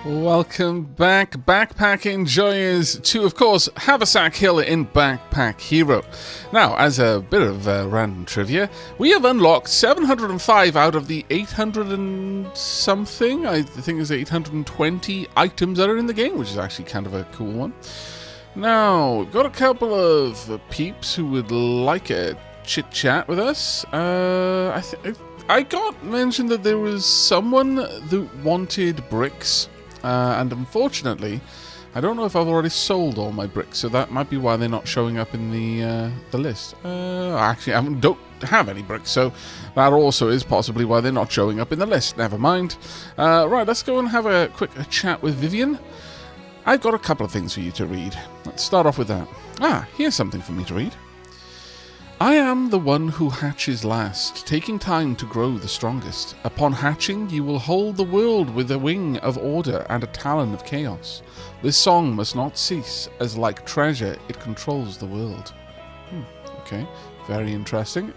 Welcome back, backpack enjoyers, to, of course, Aavak Hill in Backpack Hero. Now, as a bit of random trivia, we have unlocked 705 out of the 800 and something, I think it's 820 items that are in the game, which is actually kind of a cool one. Now, we've got a couple of peeps who would like a chit-chat with us. I got mentioned that there was someone that wanted bricks. And unfortunately, I don't know if I've already sold all my bricks, so that might be why they're not showing up in the list. Actually, I don't have any bricks, so that also is possibly why they're not showing up in the list. Never mind. Right, let's go and have a quick chat with Vivian. I've got a couple of things for you to read. Let's start off with that. Here's something for me to read. I am the one who hatches last, taking time to grow the strongest. Upon hatching, you will hold the world with a wing of order and a talon of chaos. This song must not cease, as like treasure, it controls the world. Okay, very interesting.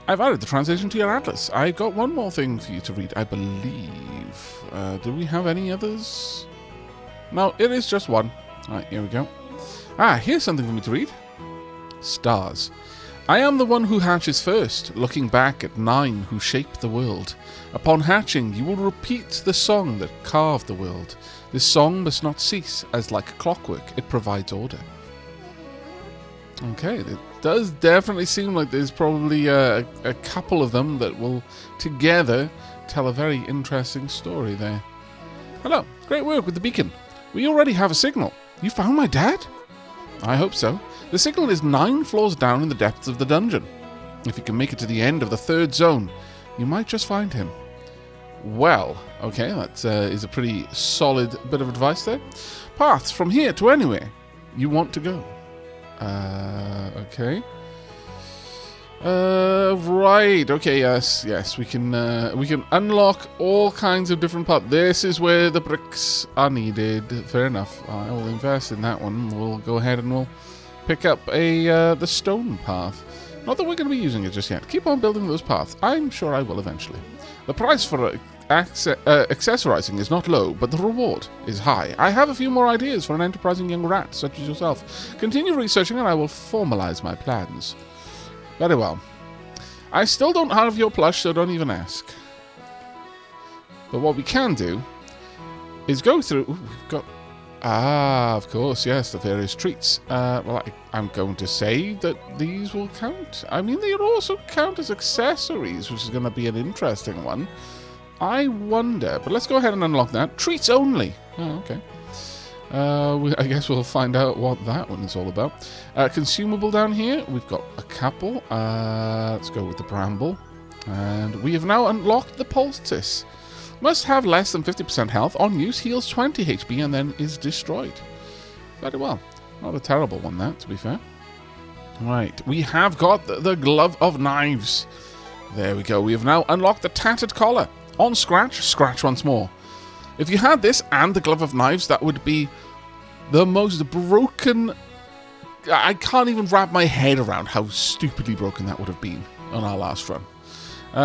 I've added the translation to your atlas. I got one more thing for you to read, I believe. Do we have any others? No, it is just one. Alright, here we go. Here's something for me to read. Stars. I am the one who hatches first, looking back at 9 who shaped the world. Upon hatching, you will repeat the song that carved the world. This song must not cease, as like clockwork, it provides order. Okay, it does definitely seem like there's probably a couple of them that will together tell a very interesting story there. Hello, great work with the beacon. We already have a signal. You found my dad? I hope so. The signal is 9 floors down in the depths of the dungeon. If you can make it to the end of the 3rd zone, you might just find him. Well, okay, that is a pretty solid bit of advice there. Paths from here to anywhere you want to go. Okay. Right. Okay. Yes. We can unlock all kinds of different paths. This is where the bricks are needed. Fair enough. I will invest in that one. We'll go ahead and we'll pick up the stone path. Not that we're going to be using it just yet. Keep on building those paths. I'm sure I will eventually. The price for accessorizing is not low, but the reward is high. I have a few more ideas for an enterprising young rat such as yourself. Continue researching and I will formalize my plans. Very well. I still don't have your plush, so don't even ask. But what we can do is go through... Ooh, we've got... of course, yes, the various treats. Well, I'm going to say that these will count. I mean, they also count as accessories, which is going to be an interesting one. I wonder, but let's go ahead and unlock that. Treats only. Oh, okay. I guess we'll find out what that one is all about. Consumable down here, we've got a couple. Let's go with the bramble. And we have now unlocked the poultice. Must have less than 50% health. On use, heals 20 HP and then is destroyed. Very well. Not a terrible one, that, to be fair. Right, we have got the glove of knives. There we go. We have now unlocked the tattered collar. On scratch, scratch once more. If you had this and the glove of knives, that would be the most broken... I can't even wrap my head around how stupidly broken that would have been on our last run. We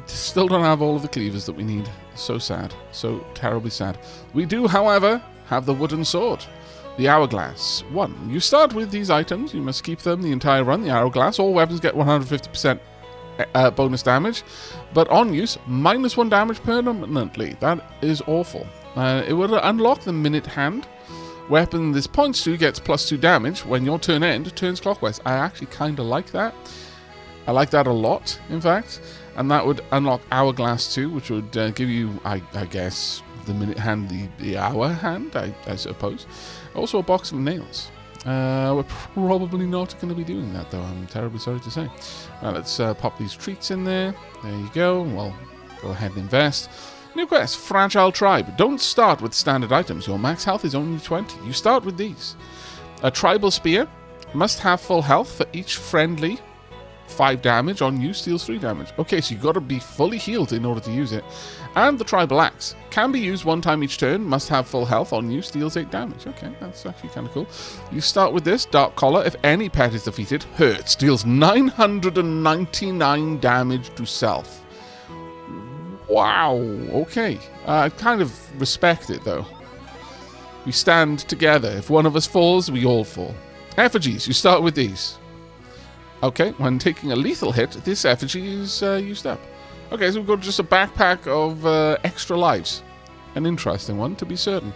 still don't have all of the cleavers that we need. So sad. So terribly sad. We do, however, have the wooden sword. The hourglass. 1. You start with these items. You must keep them the entire run. The hourglass. All weapons get 150% bonus damage. But on use, -1 damage permanently. That is awful. It would unlock the minute hand. Weapon this points to gets +2 damage when your turn end turns clockwise. I actually kind of like that. I like that a lot, in fact. And that would unlock Hourglass too, which would give you, I guess, the minute hand, the hour hand, I suppose. Also a box of nails. We're probably not going to be doing that, though. I'm terribly sorry to say. Now, let's pop these treats in there. There you go. Well, go ahead and invest. New quest, Fragile Tribe. Don't start with standard items. Your max health is only 20. You start with these. A Tribal Spear. Must have full health for each friendly. 5 damage. On use, deals 3 damage. Okay, so you've got to be fully healed in order to use it. And the Tribal Axe. Can be used 1 time each turn. Must have full health. On use, deals 8 damage. Okay, that's actually kind of cool. You start with this. Dark Collar. If any pet is defeated, hurts. Deals 999 damage to self. Wow, okay. I kind of respect it, though. We stand together. If one of us falls, we all fall. Effigies, you start with these. Okay, when taking a lethal hit, this effigy is used up. Okay, so we've got just a backpack of extra lives. An interesting one, to be certain.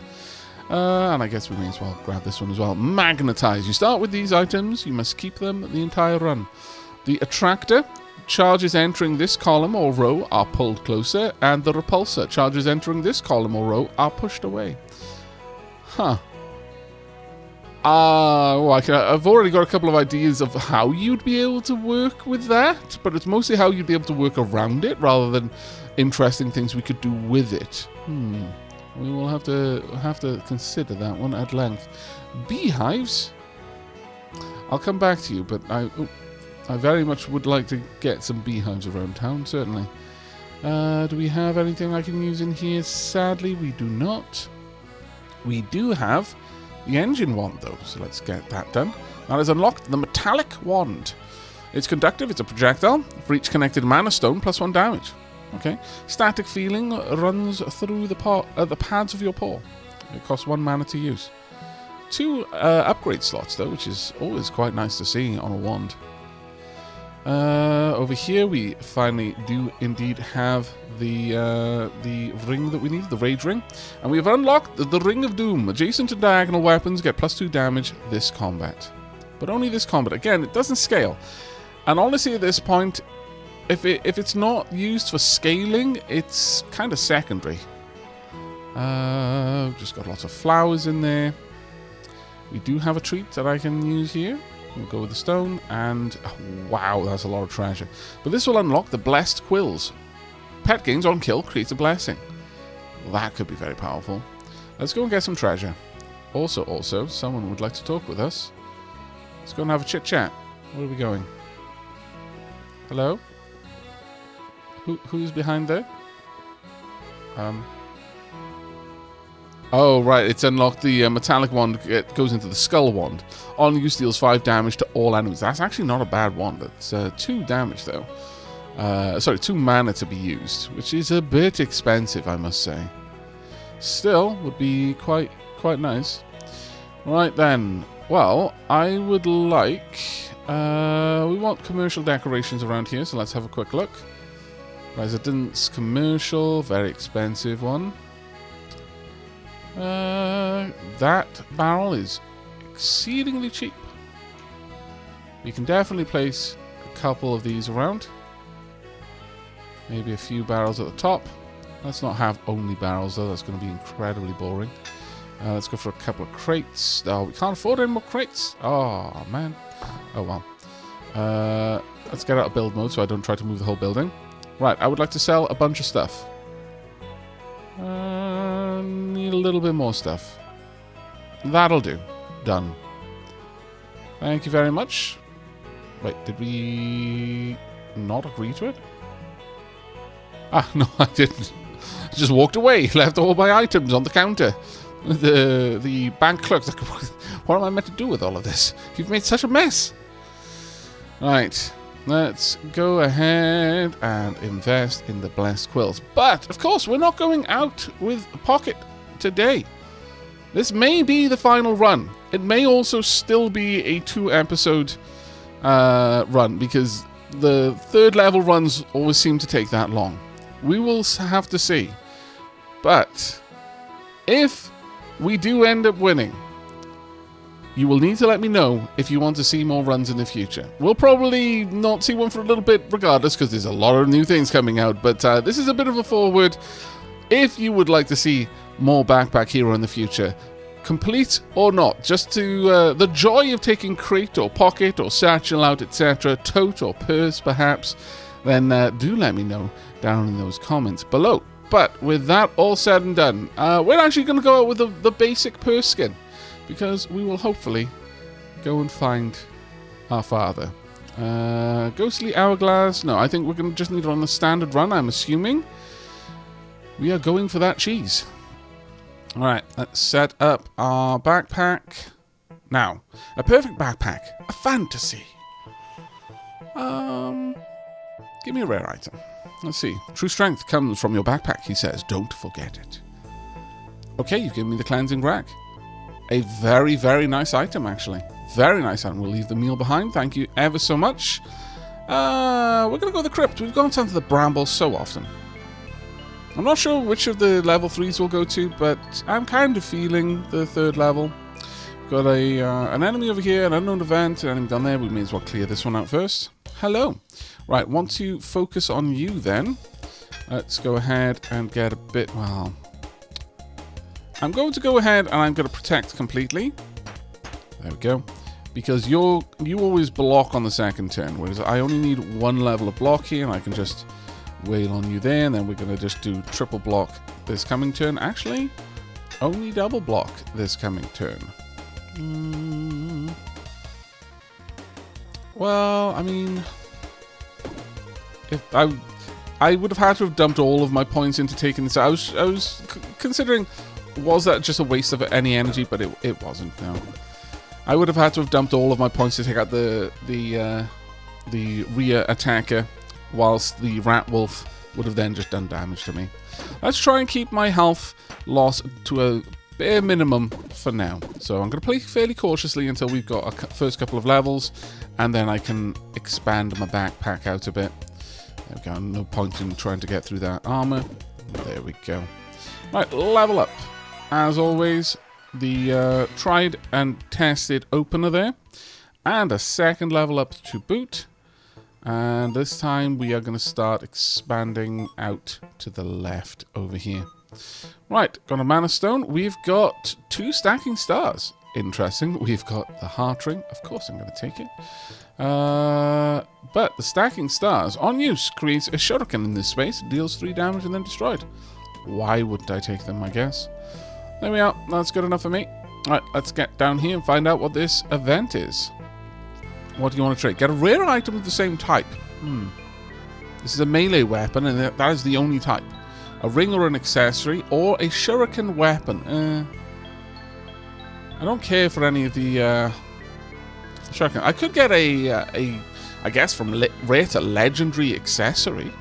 And I guess we may as well grab this one as well. Magnetize. You start with these items. You must keep them the entire run. The attractor. Charges entering this column or row are pulled closer, and the repulsor. Charges entering this column or row are pushed away. Huh. Well, I've already got a couple of ideas of how you'd be able to work with that, but it's mostly how you'd be able to work around it rather than interesting things we could do with it. We will have to consider that one at length. Beehives? I'll come back to you, but I very much would like to get some beehives around town, certainly. Do we have anything I can use in here? Sadly, we do not. We do have the engine wand, though, so let's get that done. That is unlocked. The metallic wand. It's conductive. It's a projectile. For each connected mana stone, +1 damage. Okay. Static feeling runs through the pads of your paw. It costs 1 mana to use. 2 upgrade slots, though, which is always quite nice to see on a wand. Over here we finally do indeed have the ring that we need, the Rage Ring. And we have unlocked the Ring of Doom. Adjacent to diagonal weapons get +2 damage this combat. But only this combat. Again, it doesn't scale. And honestly at this point, if it's not used for scaling, it's kind of secondary. Just got lots of flowers in there. We do have a treat that I can use here. We'll go with the stone, and wow, that's a lot of treasure. But this will unlock the Blessed Quills. Pet gains on kill creates a blessing. That could be very powerful. Let's go and get some treasure. Also, someone would like to talk with us. Let's go and have a chit-chat. Where are we going? Hello? Who's behind there? Oh, right, it's unlocked the metallic wand. It goes into the skull wand. On use deals 5 damage to all enemies. That's actually not a bad wand. It's 2 damage, though. Sorry, 2 mana to be used, which is a bit expensive, I must say. Still, would be quite nice. Right, then. Well, I would like... we want commercial decorations around here, so let's have a quick look. Residence, commercial, very expensive one. That barrel is exceedingly cheap. We can definitely place a couple of these around. Maybe a few barrels at the top. Let's not have only barrels, though. That's going to be incredibly boring. Let's go for a couple of crates. Oh, we can't afford any more crates. Oh, man. Oh, well. Let's get out of build mode so I don't try to move the whole building. Right, I would like to sell a bunch of stuff. Need a little bit more stuff. That'll do. Done. Thank you very much. Wait, did we not agree to it? Ah, no, I didn't. I just walked away, left all my items on the counter. The bank clerk's like, what am I meant to do with all of this? You've made such a mess. Right. Let's go ahead and invest in the Blessed Quills. But, of course, we're not going out with a pocket today. This may be the final run. It may also still be a 2-episode run, because the 3rd level runs always seem to take that long. We will have to see. But, if we do end up winning, you will need to let me know if you want to see more runs in the future. We'll probably not see one for a little bit regardless, because there's a lot of new things coming out, but this is a bit of a forward. If you would like to see more Backpack Hero in the future, complete or not, just to the joy of taking crate or pocket or satchel out, etc., tote or purse perhaps, then do let me know down in those comments below. But with that all said and done, we're actually going to go out with the basic purse skin, because we will hopefully go and find our father. Ghostly Hourglass. No, I think we're going to just need it on the standard run, I'm assuming. We are going for that cheese. Alright, let's set up our backpack. Now, a perfect backpack. A fantasy. Give me a rare item. Let's see. True strength comes from your backpack, he says. Don't forget it. Okay, you've given me the cleansing rag. A very, very nice item, actually. Very nice item. We'll leave the meal behind. Thank you ever so much. We're going to go to the crypt. We've gone down to the brambles so often. I'm not sure which of the level 3s we'll go to, but I'm kind of feeling the 3rd level. We've got an enemy over here, an unknown event, an enemy down there. We may as well clear this one out first. Hello. Right, want to focus on you then. Let's go ahead and get a bit, well... I'm going to go ahead and I'm going to protect completely. There we go. Because you always block on the second turn, whereas I only need 1 level of block here, and I can just wail on you there, and then we're going to just do triple block this coming turn. Actually, only double block this coming turn. Well, I mean, if I would have had to have dumped all of my points into taking this. I was considering, was that just a waste of any energy? But it wasn't. No, I would have had to have dumped all of my points to take out the rear attacker, whilst the rat wolf would have then just done damage to me. Let's try and keep my health loss to a bare minimum for now. So I'm going to play fairly cautiously until we've got a first couple of levels, and then I can expand my backpack out a bit. There we go. No point in trying to get through that armor. There we go. Right, level up. As always, the tried and tested opener there, and a second level up to boot. And this time we are going to start expanding out to the left over here. Right, got a mana stone. We've got 2 stacking stars. Interesting. We've got the heart ring. Of course I'm going to take it. But the stacking stars on use creates a shuriken in this space, deals 3 damage and then destroyed. Why wouldn't I take them, I guess? There we are. That's good enough for me. Alright, let's get down here and find out what this event is. What do you want to trade? Get a rare item of the same type. This is a melee weapon, and that is the only type. A ring or an accessory, or a shuriken weapon. I don't care for any of the shuriken. I could get I guess from rare to legendary accessory.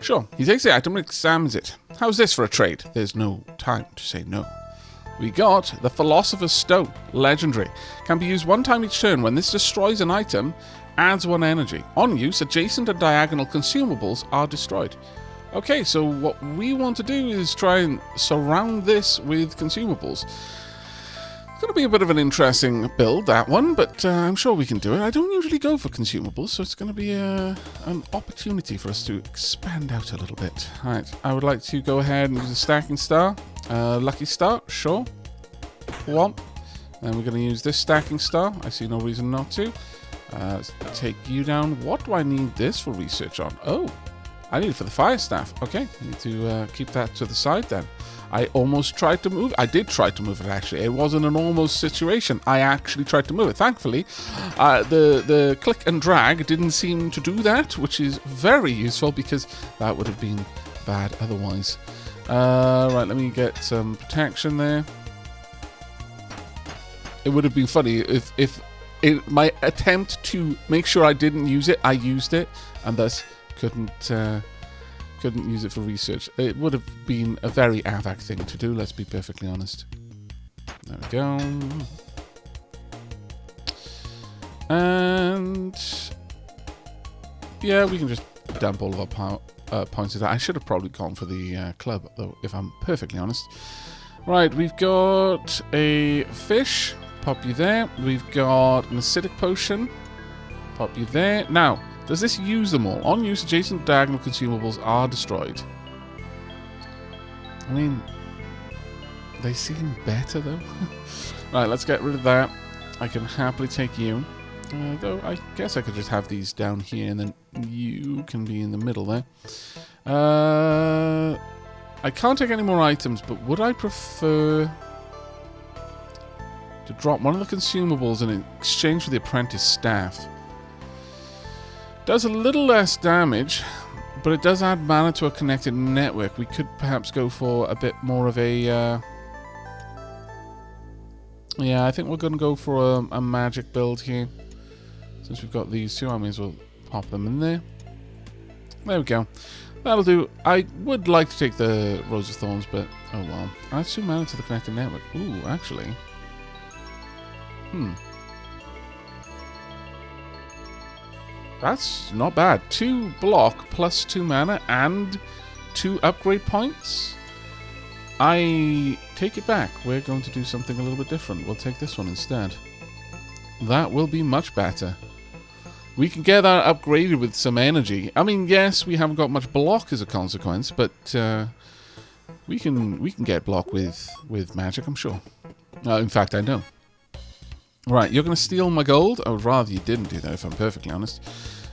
Sure, he takes the item and examines it. How's this for a trade? There's no time to say no. We got the Philosopher's Stone, legendary. Can be used 1 time each turn. When this destroys an item, adds 1 energy. On use, adjacent and diagonal consumables are destroyed. Okay, so what we want to do is try and surround this with consumables. It's going to be a bit of an interesting build, that one, but I'm sure we can do it. I don't usually go for consumables, so it's going to be an opportunity for us to expand out a little bit. Alright, I would like to go ahead and use a stacking star. Lucky star, sure. Whomp. Then we're going to use this stacking star. I see no reason not to. Let's take you down. What do I need this for research on? Oh, I need it for the fire staff. Okay, I need to keep that to the side then. I almost tried to move. I did try to move it, actually. It wasn't an almost situation. I actually tried to move it. Thankfully, the click and drag didn't seem to do that, which is very useful because that would have been bad otherwise. Right, let me get some protection there. It would have been funny if my attempt to make sure I didn't use it, I used it, and thus couldn't use it for research. It would have been a very Aavak thing to do, let's be perfectly honest. There we go. And yeah, we can just dump all of our points of that. I should have probably gone for the club, though, if I'm perfectly honest. Right, we've got a fish. Pop you there. We've got an acidic potion. Pop you there. Now, does this use them all? On use, adjacent diagonal consumables are destroyed. I mean, they seem better, though. Right, let's get rid of that. I can happily take you. Though, I guess I could just have these down here, and then you can be in the middle there. I can't take any more items, but would I prefer to drop one of the consumables in exchange for the apprentice staff? Does a little less damage, but it does add mana to a connected network. We could perhaps go for a bit more of a... yeah, I think we're going to go for a magic build here. Since we've got these two, I may as well pop them in there. There we go. That'll do. I would like to take the Rose of Thorns, but oh well. Add 2 mana to the connected network. Ooh, actually. That's not bad. 2 block plus 2 mana and 2 upgrade points. I take it back. We're going to do something a little bit different. We'll take this one instead. That will be much better. We can get that upgraded with some energy. I mean, yes, we haven't got much block as a consequence, but we can get block with magic, I'm sure. In fact, I know. Right, you're going to steal my gold? I would rather you didn't do that, if I'm perfectly honest.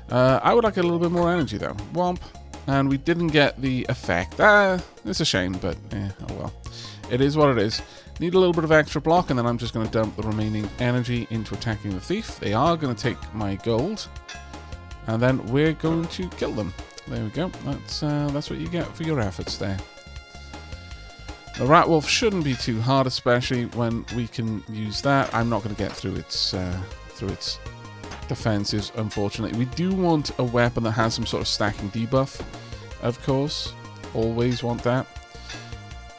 I would like a little bit more energy, though. Womp. And we didn't get the effect. It's a shame, but oh well. It is what it is. Need a little bit of extra block, and then I'm just going to dump the remaining energy into attacking the thief. They are going to take my gold, and then we're going to kill them. There we go. That's what you get for your efforts there. The Rat Wolf shouldn't be too hard, especially when we can use that. I'm not going to get through its defenses, unfortunately. We do want a weapon that has some sort of stacking debuff, of course. Always want that.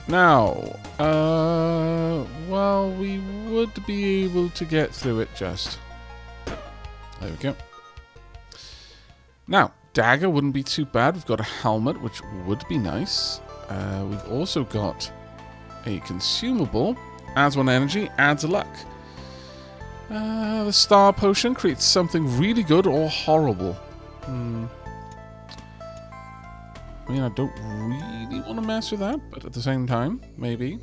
Now, well, we would be able to get through it just. There we go. Now, dagger wouldn't be too bad. We've got a helmet, which would be nice. We've also got a consumable. Adds 1 energy, adds a luck. The star potion creates something really good or horrible. I mean, I don't really want to mess with that, but at the same time, maybe.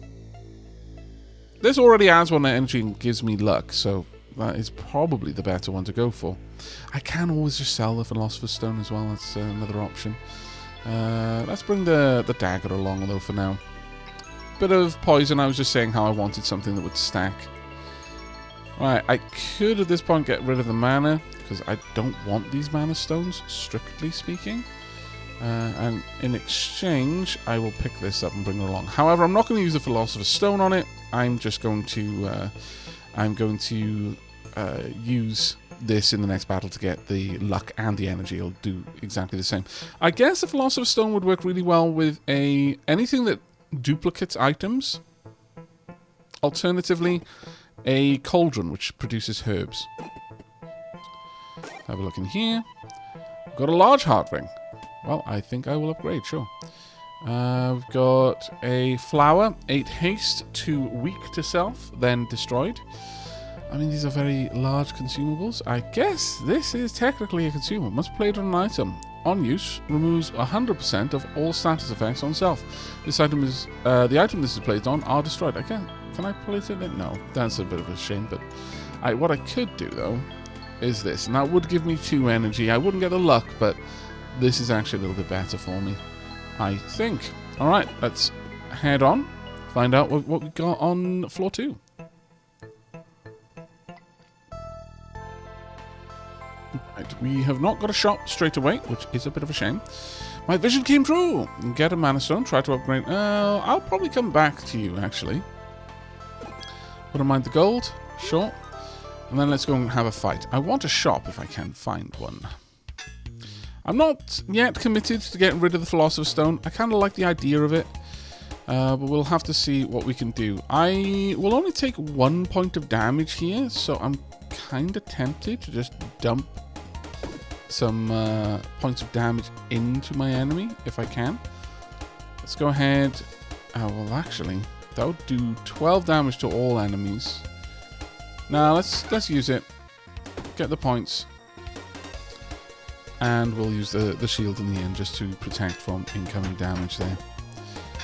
This already adds 1 energy and gives me luck, so that is probably the better one to go for. I can always just sell the Philosopher's Stone as well. That's another option. Let's bring the dagger along, though, for now. Bit of poison. I was just saying how I wanted something that would stack. Right, I could at this point get rid of the mana, because I don't want these mana stones, strictly speaking. And in exchange, I will pick this up and bring it along. However, I'm not going to use the Philosopher's Stone on it. I'm just going to use this in the next battle to get the luck and the energy. It'll do exactly the same. I guess the Philosopher's Stone would work really well with anything that duplicates items. Alternatively, a cauldron which produces herbs. Have a look in here. Got a large heart ring. Well, I think I will upgrade, sure. We've got a flower, 8 haste, 2 weak to self, then destroyed. I mean, these are very large consumables. I guess this is technically a consumable. Must be played on an item. On use, removes 100% of all status effects on self. This item is the item this is placed on are destroyed. Can I place it in? No, that's a bit of a shame. But what I could do though is this, and that would give me 2 energy. I wouldn't get the luck, but this is actually a little bit better for me, I think. All right, let's head on. Find out what we got on floor 2. Right, we have not got a shop straight away, which is a bit of a shame. My vision came true. Get a mana stone. Try to upgrade. I'll probably come back to you, actually. Wouldn't mind the gold. Sure. And then let's go and have a fight. I want a shop if I can find one. I'm not yet committed to getting rid of the Philosopher's Stone. I kind of like the idea of it. But we'll have to see what we can do. I will only take 1 point of damage here, so I'm kind of tempted to just dump some points of damage into my enemy, if I can. Let's go ahead. Well, actually, that would do 12 damage to all enemies. Now, let's use it. Get the points. And we'll use the shield in the end just to protect from incoming damage there.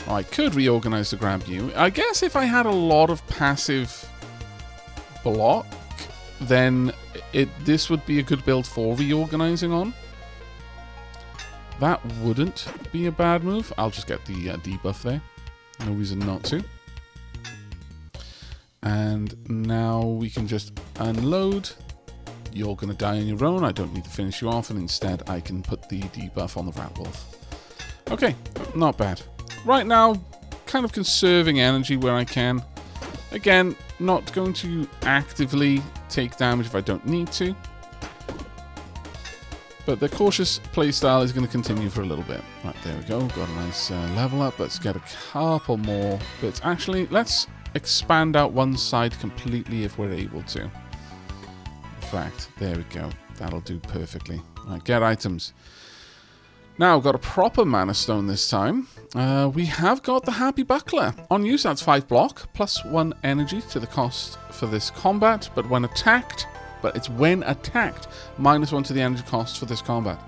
Oh, I could reorganize to grab you. I guess if I had a lot of passive block, then this would be a good build for reorganizing on. That wouldn't be a bad move. I'll just get the debuff there. No reason not to. And now we can just unload. You're going to die on your own. I don't need to finish you off, and instead I can put the debuff on the Rat Wolf. Okay, not bad. Right now, kind of conserving energy where I can. Again, not going to actively take damage if I don't need to. But the cautious playstyle is going to continue for a little bit. Right, there we go. Got a nice level up. Let's get a couple more bits. Actually, let's expand out one side completely if we're able to. In fact, there we go. That'll do perfectly. Right, get items. Now, got a proper mana stone this time. We have got the Happy Buckler. On use, that's 5 block, plus 1 energy to the cost for this combat, but when attacked, minus 1 to the energy cost for this combat.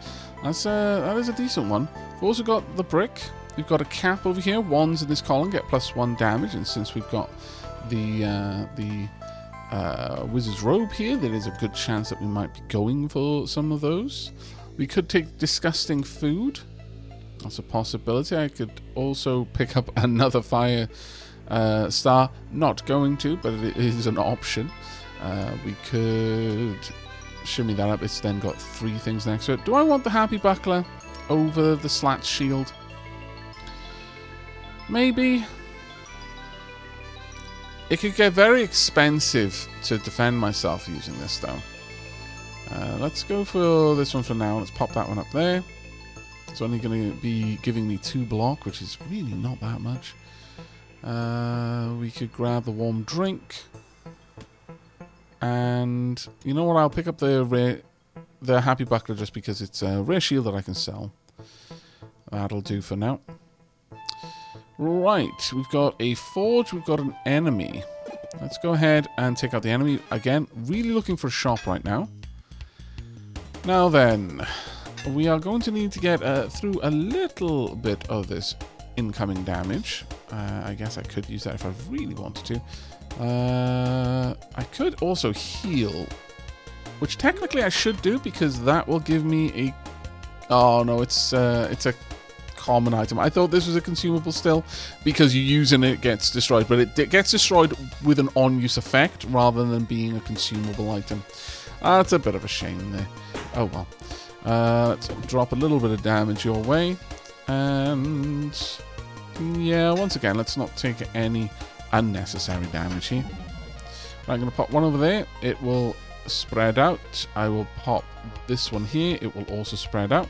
That is a decent one. We've also got the brick. We've got a cap over here. Wands in this column get plus 1 damage, and since we've got the Wizard's Robe here, there is a good chance that we might be going for some of those. We could take Disgusting Food. That's a possibility. I could also pick up another Fire Star. Not going to, but it is an option. We could shimmy that up. It's then got 3 things next to it. Do I want the Happy Buckler over the Slat Shield? Maybe. It could get very expensive to defend myself using this, though. Let's go for this one for now. Let's pop that one up there. It's only going to be giving me 2 block, which is really not that much. We could grab the warm drink. And you know what? I'll pick up the Happy Buckler just because it's a rare shield that I can sell. That'll do for now. Right, we've got a forge, we've got an enemy. Let's go ahead and take out the enemy. Again, really looking for a shop right now. Now then, we are going to need to get through a little bit of this incoming damage. I guess I could use that if I really wanted to. I could also heal, which technically I should do because that will give me a... Oh no, it's a common item. I thought this was a consumable still because you use and it gets destroyed, but it gets destroyed with an on-use effect rather than being a consumable item. That's a bit of a shame there. Oh well. Let's drop a little bit of damage your way. And yeah, once again, let's not take any unnecessary damage here. I'm going to pop one over there. It will spread out. I will pop this one here. It will also spread out.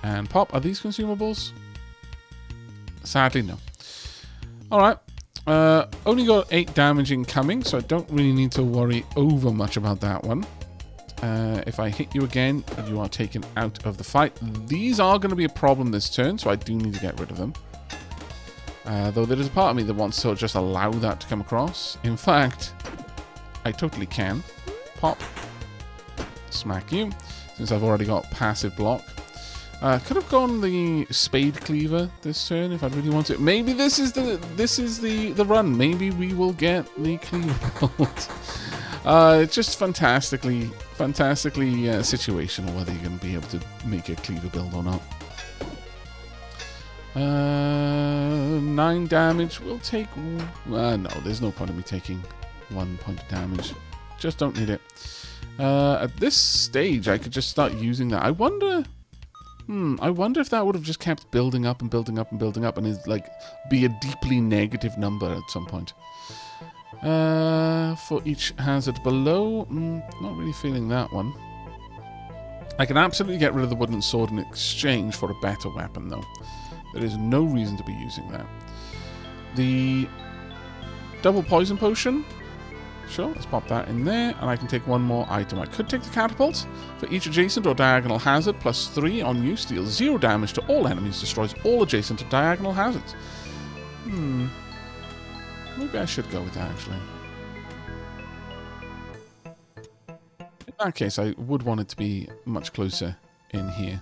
And pop. Are these consumables? Sadly, no. Alright. Only got 8 damage incoming, so I don't really need to worry over much about that one. If I hit you again, you are taken out of the fight. These are going to be a problem this turn, so I do need to get rid of them. Though there is a part of me that wants to just allow that to come across. In fact, I totally can. Pop. Smack you, since I've already got passive block. Could have gone the Spade Cleaver this turn if I really wanted. Maybe this is the run. Maybe we will get the Cleaver build. It's just fantastically situational whether you're going to be able to make a Cleaver build or not. 9 damage. We'll take... no, there's no point in me taking 1 point of damage. Just don't need it. At this stage, I could just start using that. I wonder if that would have just kept building up and building up and building up and is like be a deeply negative number at some point. For each hazard below, not really feeling that one. I can absolutely get rid of the wooden sword in exchange for a better weapon, though. There is no reason to be using that. The double poison potion. Sure, let's pop that in there, and I can take one more item. I could take the catapult. For each adjacent or diagonal hazard, plus 3 on use, deals 0 damage to all enemies, destroys all adjacent or diagonal hazards. Maybe I should go with that, actually. In that case, I would want it to be much closer in here.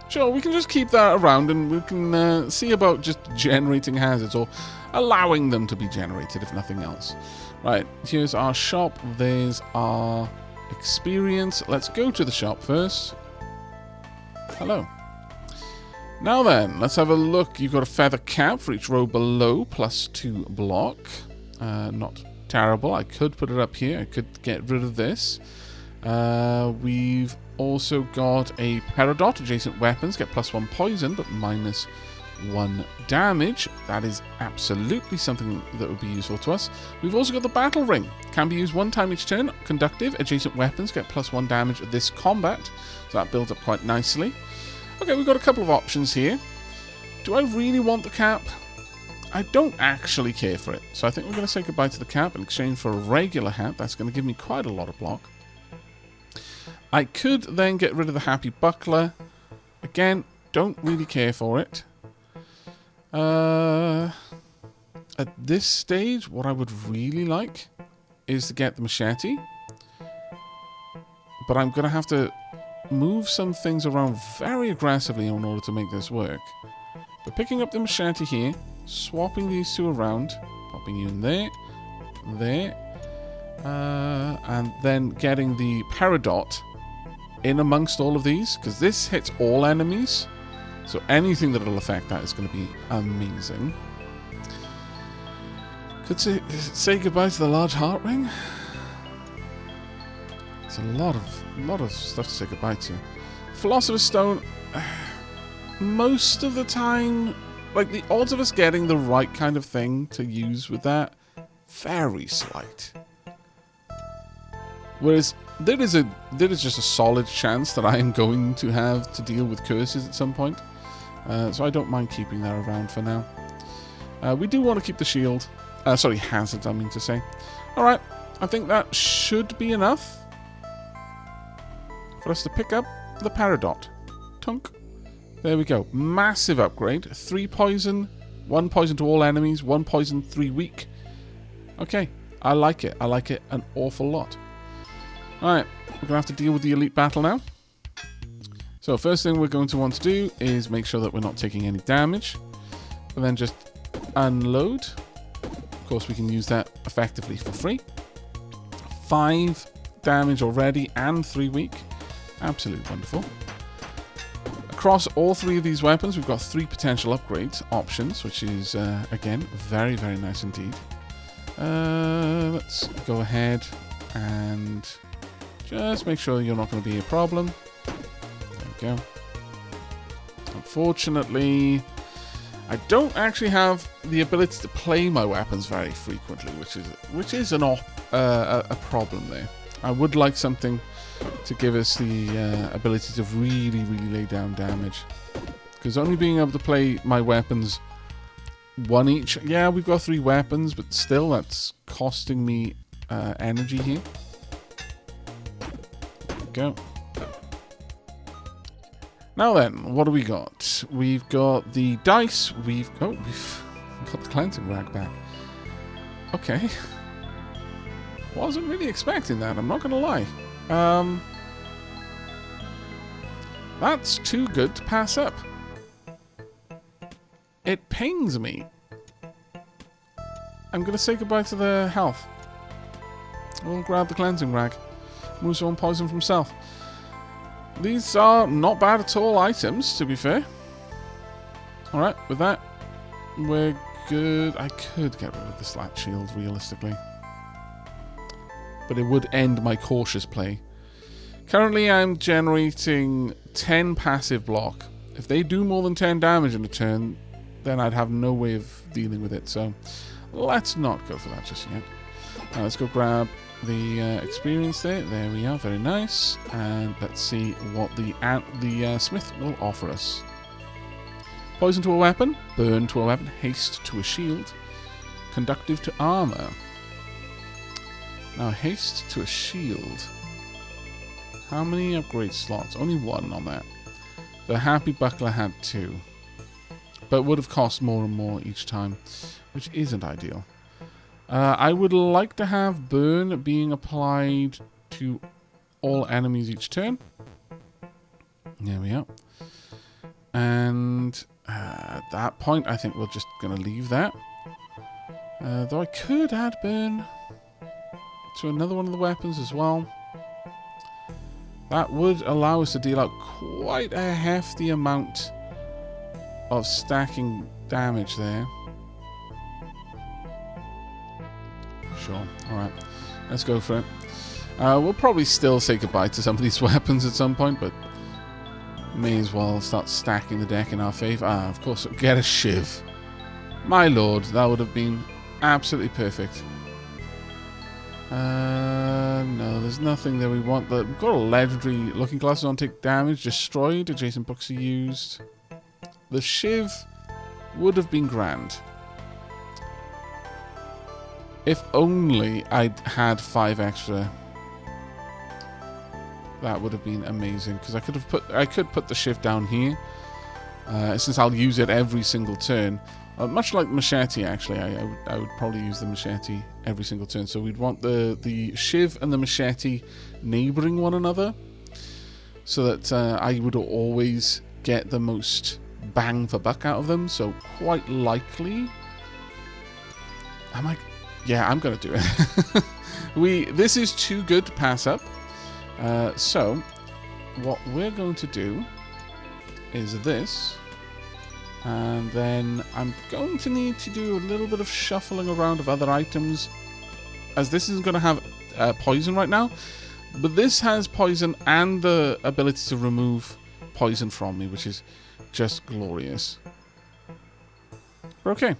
Sure, we can just keep that around, and we can see about just generating hazards, or allowing them to be generated, if nothing else. Right, here's our shop. There's our experience. Let's go to the shop first. Hello. Now then, let's have a look. You've got a feather cap for each row below, plus 2 block. Not terrible. I could put it up here. I could get rid of this. We've also got a Peridot. Adjacent weapons get plus 1 poison, but minus 1 damage. That is absolutely something that would be useful to us. We've also got the battle ring. Can be used 1 time each turn. Conductive. Adjacent weapons get +1 damage this combat. So that builds up quite nicely. Okay, we've got a couple of options here. Do I really want the cap? I don't actually care for it. So I think we're going to say goodbye to the cap in exchange for a regular hat. That's going to give me quite a lot of block. I could then get rid of the happy buckler. Again, don't really care for it. At this stage, what I would really like is to get the machete. But I'm going to have to move some things around very aggressively in order to make this work. But picking up the machete here, swapping these 2 around, popping you in there, and then getting the peridot in amongst all of these, because this hits all enemies. So anything that will affect that is going to be amazing. Could say goodbye to the large heart ring. It's a lot of stuff to say goodbye to. Philosopher's Stone. Most of the time, like, the odds of us getting the right kind of thing to use with that, very slight. Whereas there is just a solid chance that I am going to have to deal with curses at some point. So I don't mind keeping that around for now. We do want to keep the shield. Sorry, hazards, I mean to say. Alright, I think that should be enough for us to pick up the peridot. Tunk. There we go. Massive upgrade. 3 poison, 1 poison to all enemies, 1 poison, 3 weak. Okay, I like it. I like it an awful lot. Alright, we're going to have to deal with the elite battle now. So first thing we're going to want to do is make sure that we're not taking any damage. And then just unload. Of course, we can use that effectively for free. 5 damage already and 3 weak. Absolutely wonderful. Across all 3 of these weapons, we've got 3 potential upgrades options, which is, again, very, very nice indeed. Let's go ahead and just make sure you're not going to be a problem. There we go. Unfortunately, I don't actually have the ability to play my weapons very frequently, which is a problem there. I would like something to give us the ability to really, really lay down damage. Because only being able to play my weapons 1 each, yeah, we've got 3 weapons, but still that's costing me energy here. There we go. Now then, what do we got? We've got the dice. We've got the cleansing rag back. Okay. Wasn't really expecting that, I'm not going to lie. That's too good to pass up. It pains me. I'm going to say goodbye to the health. We'll grab the cleansing rag. Moves on poison from himself. These are not bad at all items, to be fair. Alright, with that, we're good. I could get rid of the slat shield, realistically. But it would end my cautious play. Currently, I'm generating 10 passive block. If they do more than 10 damage in a turn, then I'd have no way of dealing with it. So, let's not go for that just yet. Now, let's go grab the experience there. There we are, very nice. And let's see what the smith will offer us. Poison to a weapon, burn to a weapon, haste to a shield, conductive to armor. Now, haste to a shield. How many upgrade slots? Only 1 on that. The happy buckler had 2. But would have cost more and more each time, which isn't ideal. I would like to have burn being applied to all enemies each turn. There we are. And at that point, I think we're just going to leave that. Though I could add burn to another one of the weapons as well. That would allow us to deal out quite a hefty amount of stacking damage there. Sure. Alright. Let's go for it. We'll probably still say goodbye to some of these weapons at some point, but May as well start stacking the deck in our favour. Ah, of course, get a shiv. My lord, that would have been absolutely perfect. No, there's nothing that we want. We've got a legendary looking glass. Don't take damage. Destroyed. Adjacent books are used. The shiv would have been grand. If only I'd had 5 extra. That would have been amazing, because I could put the shiv down here, since I'll use it every single turn. Much like machete, actually, I would probably use the machete every single turn. So we'd want the shiv and the machete neighbouring one another, so that I would always get the most bang for buck out of them. So quite likely, yeah, I'm gonna do it. This is too good to pass up. So what we're going to do is this. And then I'm going to need to do a little bit of shuffling around of other items, as this isn't going to have poison right now. But this has poison and the ability to remove poison from me, which is just glorious. Okay.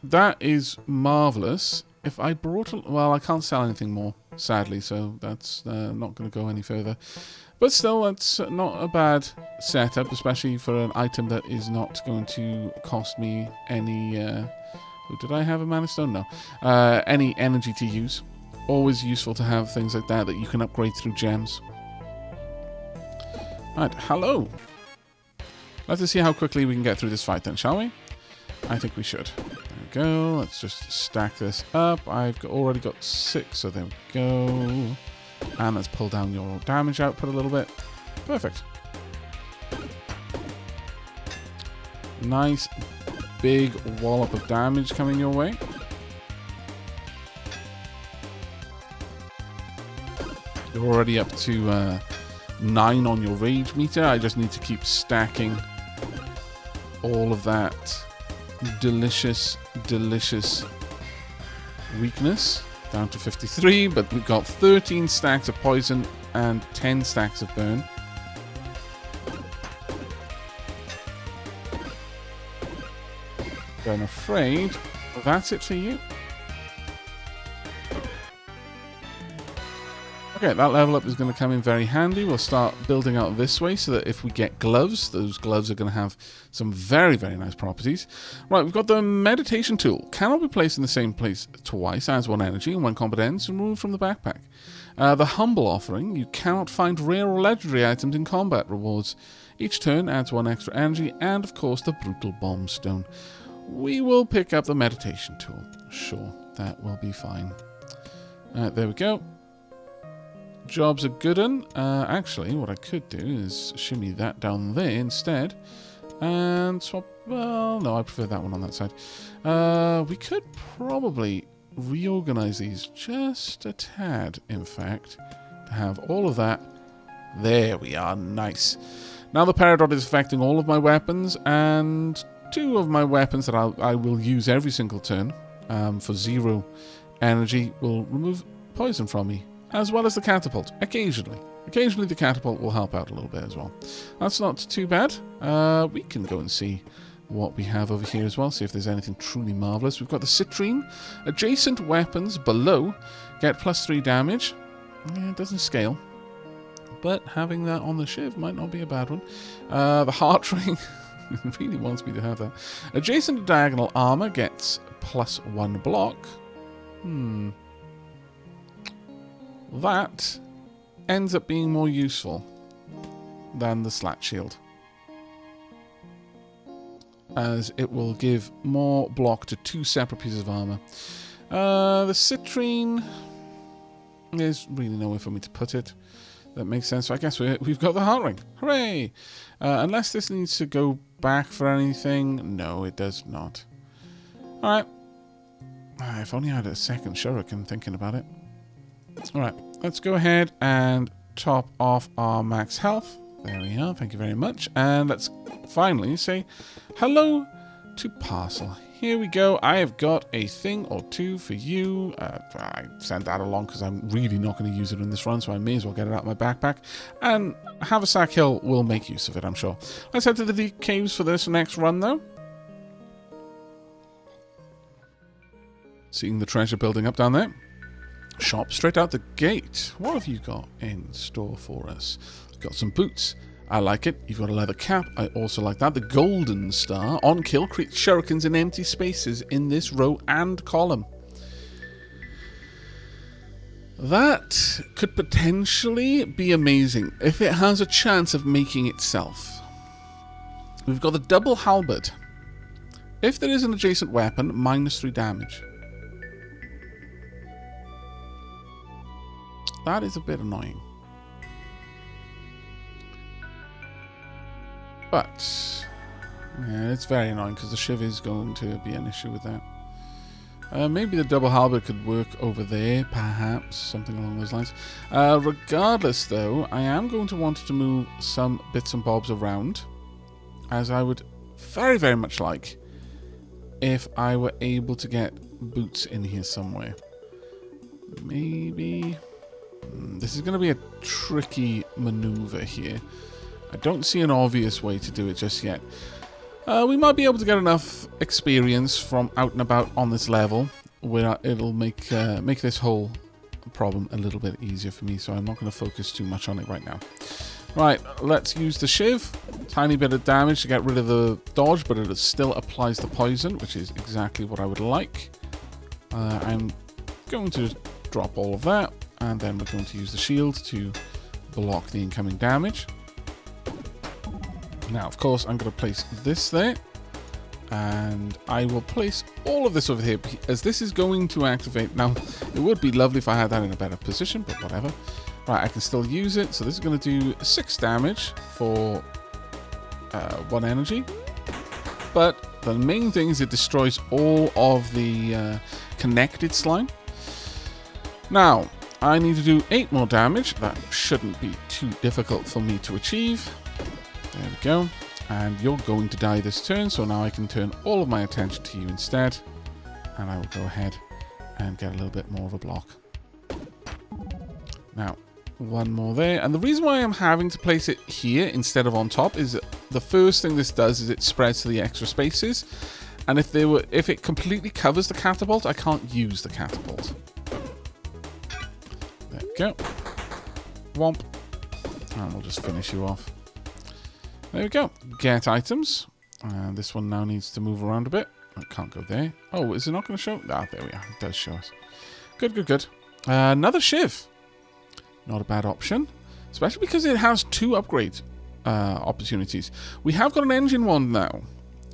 That is marvellous. If I brought... well, I can't sell anything more, sadly, so that's not going to go any further. But still, that's not a bad setup, especially for an item that is not going to cost me any... did I have a mana stone? No. Any energy to use. Always useful to have things like that you can upgrade through gems. Right, hello. Let's see how quickly we can get through this fight then, shall we? I think we should. There we go. Let's just stack this up. I've already got 6, so there we go. And let's pull down your damage output a little bit. Perfect. Nice big wallop of damage coming your way. You're already up to 9 on your rage meter. I just need to keep stacking all of that delicious, delicious weakness. Down to 53, but we've got 13 stacks of poison and 10 stacks of burn. I'm afraid that's it for you. Okay, that level up is going to come in very handy. We'll start building out this way so that if we get gloves, those gloves are going to have some very, very nice properties. Right, we've got the meditation tool. Cannot be placed in the same place twice, adds 1 energy, and when combat ends, removed from the backpack. The humble offering. You cannot find rare or legendary items in combat. Rewards each turn, adds 1 extra energy, and of course the brutal bomb stone. We will pick up the meditation tool. Sure, that will be fine. There we go. Job's a good one. Actually, what I could do is shimmy that down there instead. And swap... well, no, I prefer that one on that side. We could probably reorganize these just a tad, in fact, to have all of that. There we are. Nice. Now the Peridot is affecting all of my weapons, and 2 of my weapons that I will use every single turn for 0 energy will remove poison from me. As well as the catapult, occasionally. Occasionally the catapult will help out a little bit as well. That's not too bad. We can go and see what we have over here as well, see if there's anything truly marvellous. We've got the citrine. Adjacent weapons below get +3 damage. It doesn't scale, but having that on the shiv might not be a bad one. The heart ring really wants me to have that. Adjacent to diagonal armour gets +1 block. That ends up being more useful than the slat shield, as it will give more block to 2 separate pieces of armor. The citrine, there's really nowhere for me to put it. That makes sense. So I guess we've got the heart ring. Hooray! Unless this needs to go back for anything. No, it does not. Alright. If only I had a second shuriken thinking about it. Alright, let's go ahead and top off our max health. There we are, thank you very much. And let's finally say hello to Parcel here we go. I have got a thing or two for you. I sent that along because I'm really not going to use it in this run, so I may as well get it out of my backpack. And Haversack Hill will make use of it, I'm sure. Let's head to the deep caves for this next run, though. Seeing the treasure building up down there. Shop straight out the gate. What have you got in store for us? Got some boots. I like it. You've got a leather cap. I also like that. The golden star on kill creates shurikens in empty spaces in this row and column. That could potentially be amazing if it has a chance of making itself. We've got the double halberd. If there is an adjacent weapon, -3 damage. That is a bit annoying. But, yeah, it's very annoying because the shiv is going to be an issue with that. Maybe the double halberd could work over there, perhaps, something along those lines. Regardless, though, I am going to want to move some bits and bobs around, as I would very, very much like if I were able to get boots in here somewhere. Maybe... This is going to be a tricky maneuver here. I don't see an obvious way to do it just yet. We might be able to get enough experience from out and about on this level where it'll make this whole problem a little bit easier for me, so I'm not going to focus too much on it right now. Right, let's use the shiv. Tiny bit of damage to get rid of the dodge, but it still applies the poison, which is exactly what I would like. I'm going to drop all of that, and then we're going to use the shield to block the incoming damage. Now, of course, I'm going to place this there, and I will place all of this over here, as this is going to activate. Now, it would be lovely if I had that in a better position, but whatever. Right, I can still use it, so this is going to do 6 damage for 1 energy. But the main thing is it destroys all of the connected slime. Now, I need to do 8 more damage. That shouldn't be too difficult for me to achieve. There we go. And you're going to die this turn, so now I can turn all of my attention to you instead. And I will go ahead and get a little bit more of a block. Now, 1 more there. And the reason why I'm having to place it here instead of on top is that the first thing this does is it spreads to the extra spaces. And if it completely covers the catapult, I can't use the catapult. There we go. Womp. And we'll just finish you off. There we go. Get items. This one now needs to move around a bit. It can't go there. Oh, is it not going to show? Ah, there we are. It does show us. Good, good, good. Another shiv. Not a bad option. Especially because it has 2 upgrade opportunities. We have got an engine wand now.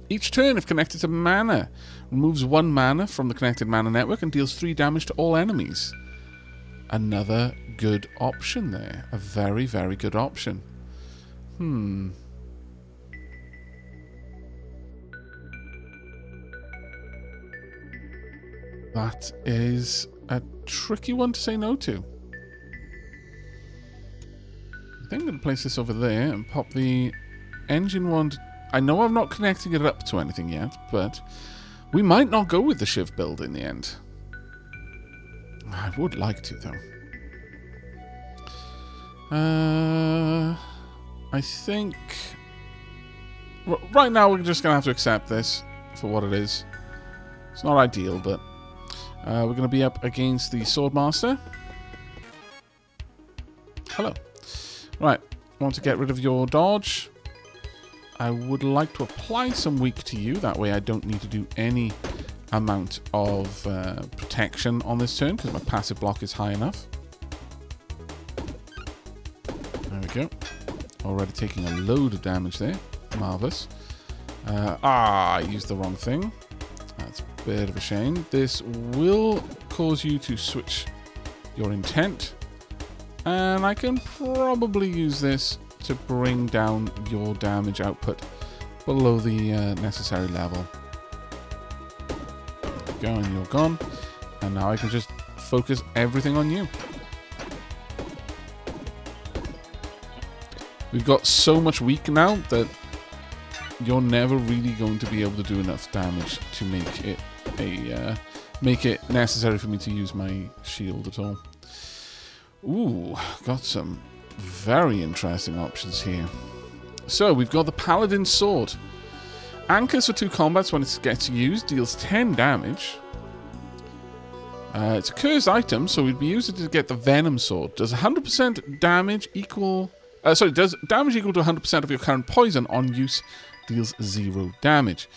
Each turn, if connected to mana, removes 1 mana from the connected mana network and deals 3 damage to all enemies. Another good option there. A very, very good option. That is a tricky one to say no to. I think I'm going to place this over there and pop the engine wand. I know I'm not connecting it up to anything yet, but we might not go with the shiv build in the end. I would like to, though. I think... Right now, we're just going to have to accept this for what it is. It's not ideal, but... we're going to be up against the Swordmaster. Hello. Right. Want to get rid of your dodge. I would like to apply some weak to you. That way I don't need to do any amount of protection on this turn because my passive block is high enough. There we go. Already taking a load of damage there. Marvellous. I used the wrong thing. That's a bit of a shame. This will cause you to switch your intent. And I can probably use this to bring down your damage output below the necessary level. There we go, and you're gone. And now I can just focus everything on you. We've got so much weak now that you're never really going to be able to do enough damage to make it necessary for me to use my shield at all. Ooh, got some very interesting options here. So we've got the Paladin Sword. Anchors for 2 combats when it gets used, deals 10 damage. It's a cursed item, so we'd be using it to get the Venom Sword. Does 100% damage equal... does damage equal to 100% of your current poison on use, deals 0 damage.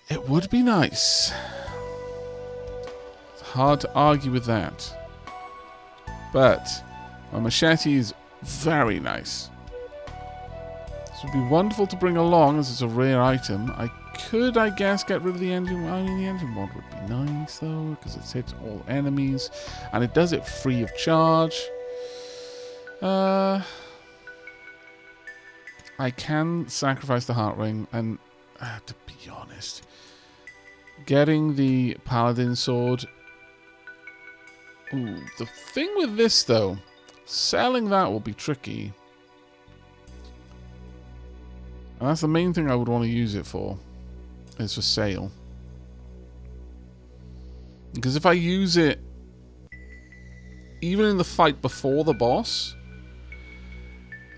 It would be nice. It's hard to argue with that. But my machete is very nice. This would be wonderful to bring along as it's a rare item. I could, I guess, get rid of the engine. I mean, the engine mod would be nice, though, because it hits all enemies. And it does it free of charge. I can sacrifice the heart ring. And, to be honest, getting the Paladin Sword... Ooh, the thing with this, though, selling that will be tricky. And that's the main thing I would want to use it for, is for sale. Because if I use it, even in the fight before the boss,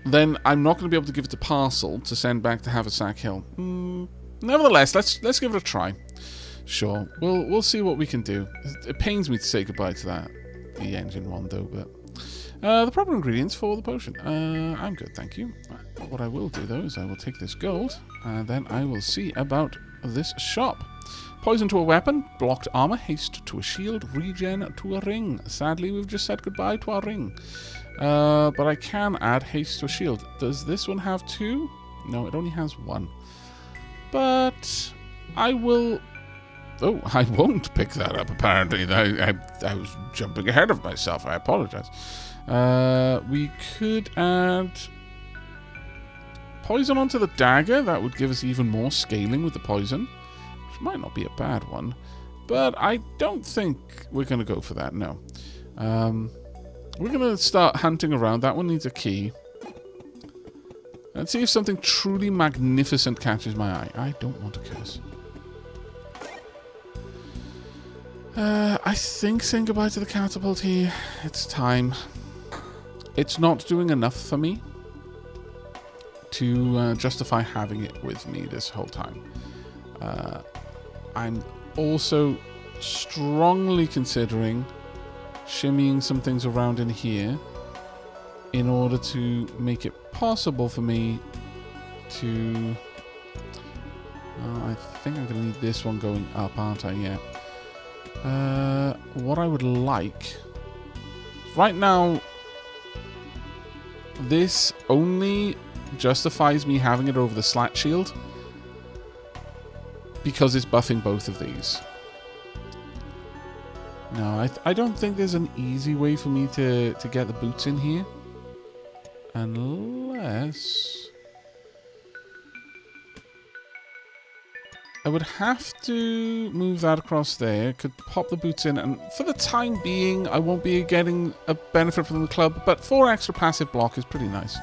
then I'm not going to be able to give it to Parcel to send back to Haversack Hill. Nevertheless, let's give it a try. Sure, we'll see what we can do. It pains me to say goodbye to the engine one, though, but... the proper ingredients for the potion. I'm good, thank you. What I will do, though, is I will take this gold, and then I will see about this shop. Poison to a weapon, blocked armor, haste to a shield, regen to a ring. Sadly, we've just said goodbye to our ring. But I can add haste to a shield. Does this one have 2? No, it only has 1. But I will... Oh, I won't pick that up, apparently. I was jumping ahead of myself. I apologize. We could add poison onto the dagger. That would give us even more scaling with the poison, which might not be a bad one. But I don't think we're going to go for that, no. We're going to start hunting around. That one needs a key. Let's see if something truly magnificent catches my eye. I don't want to curse. I think saying goodbye to the catapult here. It's time. It's not doing enough for me to justify having it with me this whole time. I'm also strongly considering shimmying some things around in here in order to make it possible for me to... I think I'm going to need this one going up, aren't I? Yeah. What I would like... Right now, this only justifies me having it over the slat shield because it's buffing both of these. No, I don't think there's an easy way for me to get the boots in here. Unless... I would have to move that across there. Could pop the boots in, and for the time being, I won't be getting a benefit from the club, but 4 extra passive block is pretty nice.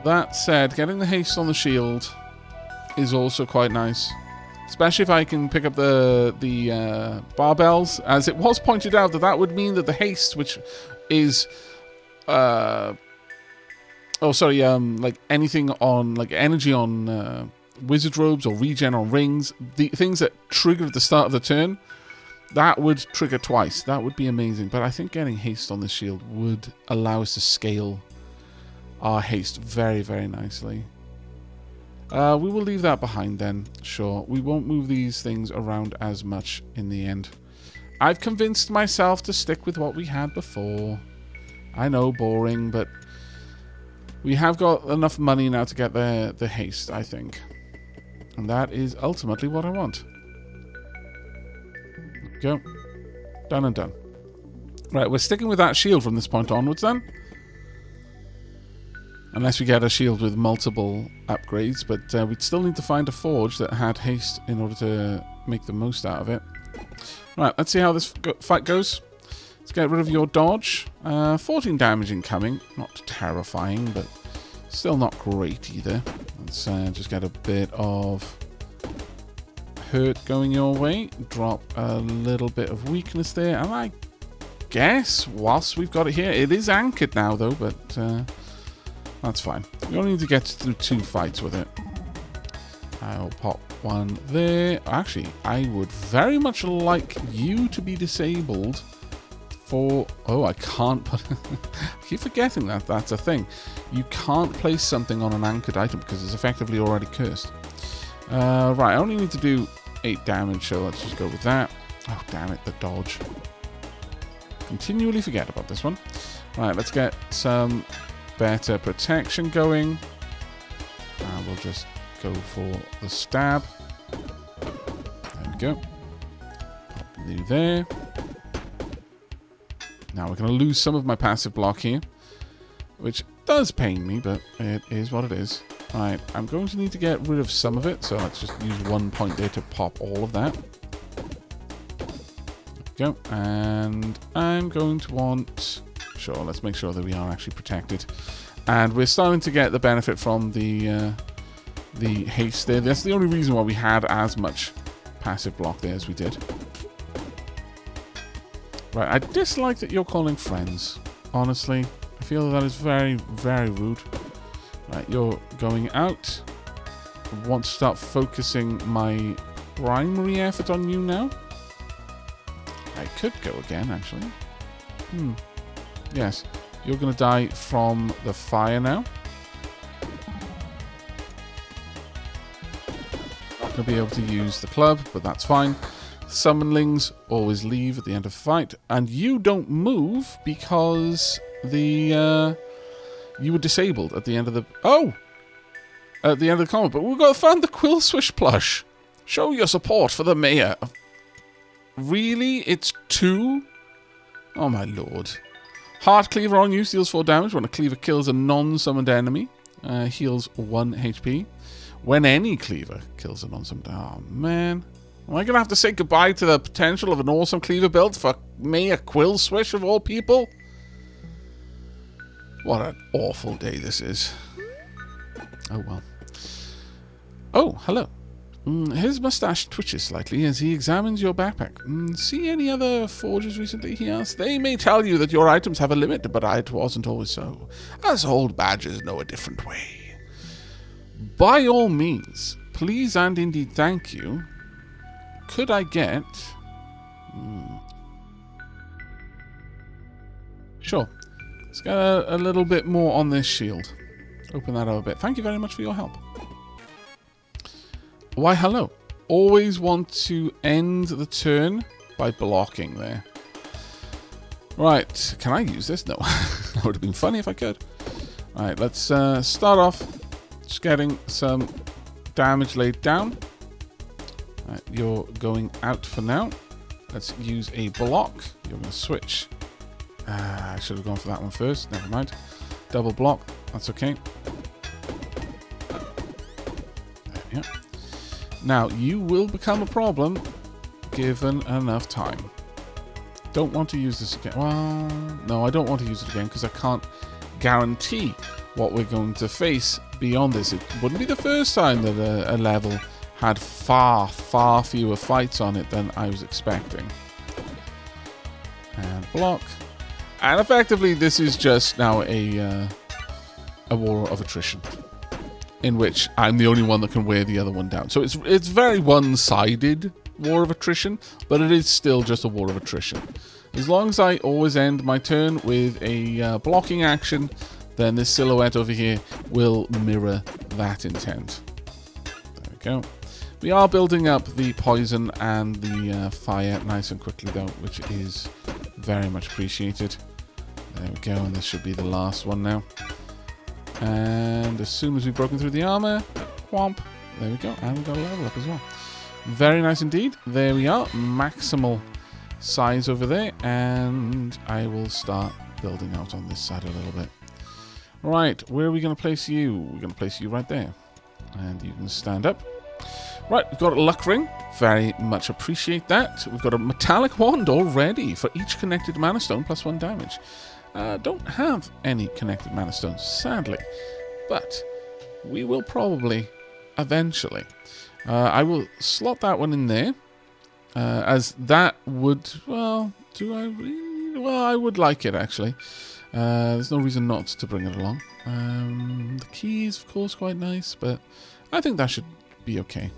That said, getting the haste on the shield is also quite nice. Especially if I can pick up the barbells. As it was pointed out, that would mean that the haste, which is... like anything on, like energy on wizard robes or regen on rings, the things that trigger at the start of the turn, that would trigger twice. That would be amazing. But I think getting haste on the shield would allow us to scale our haste very, very nicely. We will leave that behind then, sure. We won't move these things around as much in the end. I've convinced myself to stick with what we had before. I know, boring, but... we have got enough money now to get the haste, I think. And that is ultimately what I want. Go. Done and done. Right, we're sticking with that shield from this point onwards then. Unless we get a shield with multiple upgrades, but we'd still need to find a forge that had haste in order to make the most out of it. Right, let's see how this fight goes. Let's get rid of your dodge. 14 damage incoming. Not terrifying, but still not great either. Let's just get a bit of hurt going your way. Drop a little bit of weakness there. And I guess, whilst we've got it here, it is anchored now, though, but that's fine. We only need to get through 2 fights with it. I'll pop one there. Actually, I would very much like you to be disabled for... Oh, I can't put... I keep forgetting that that's a thing. You can't place something on an anchored item because it's effectively already cursed. Right, I only need to do 8 damage, so let's just go with that. Oh, damn it, the dodge. Continually forget about this one. Right, let's get some better protection going. We'll just go for the stab. There we go. Pop you there. Now we're going to lose some of my passive block here, which does pain me, but it is what it is. Right, I'm going to need to get rid of some of it, so let's just use 1 point there to pop all of that. There we go. And I'm going to want... Sure, let's make sure that we are actually protected. And we're starting to get the benefit from the haste there. That's the only reason why we had as much passive block there as we did. Right, I dislike that you're calling friends. Honestly, I feel that is very, very rude. Right, you're going out. I want to start focusing my primary effort on you now. I could go again, actually. Yes, you're going to die from the fire now. Not going to be able to use the club, but that's fine. Summonlings always leave at the end of the fight. And you don't move because the... you were disabled at the end of the... Oh! At the end of the combat. But we've got to find the Quill Swish plush. Show your support for the mayor. Really? It's 2? Oh my lord. Heart Cleaver on you deals 4 damage when a cleaver kills a non-summoned enemy. Heals 1 HP. When any cleaver kills a non-summoned... Oh man. Am I going to have to say goodbye to the potential of an awesome cleaver build for Mayor Quill Swish of all people? What an awful day this is. Oh well. Oh, hello. His mustache twitches slightly as he examines your backpack. See any other forges recently, he asks. They may tell you that your items have a limit, but it wasn't always so. Us old badgers know a different way. By all means, please and indeed thank you. Could I get... Sure. Let's get a little bit more on this shield. Open that up a bit. Thank you very much for your help. Why, hello. Always want to end the turn by blocking there. Right. Can I use this? No. That would have been funny if I could. Alright, let's start off just getting some damage laid down. Right, you're going out for now. Let's use a block. You're going to switch. I should have gone for that one first. Never mind. Double block. That's okay. There we go. Now, you will become a problem given enough time. Don't want to use this again. Well, no, I don't want to use it again because I can't guarantee what we're going to face beyond this. It wouldn't be the first time that a level had far, far fewer fights on it than I was expecting. And block. And effectively, this is just now a war of attrition, in which I'm the only one that can wear the other one down. So it's very one-sided war of attrition, but it is still just a war of attrition. As long as I always end my turn with a blocking action, then this silhouette over here will mirror that intent. There we go. We are building up the poison and the fire nice and quickly though, which is very much appreciated. There we go, and this should be the last one now. And as soon as we've broken through the armor, whomp, there we go, and we've got a level up as well. Very nice indeed. There we are, maximal size over there, and I will start building out on this side a little bit. Right, where are we going to place you? We're going to place you right there. And you can stand up. Right, we've got a luck ring. Very much appreciate that. We've got a metallic wand already for each connected mana stone plus 1 damage. Don't have any connected mana stones, sadly. But we will probably eventually. I will slot that one in there. As that would, well, do I really? Well, I would like it, actually. There's no reason not to bring it along. The key is, of course, quite nice, but I think that should be okay.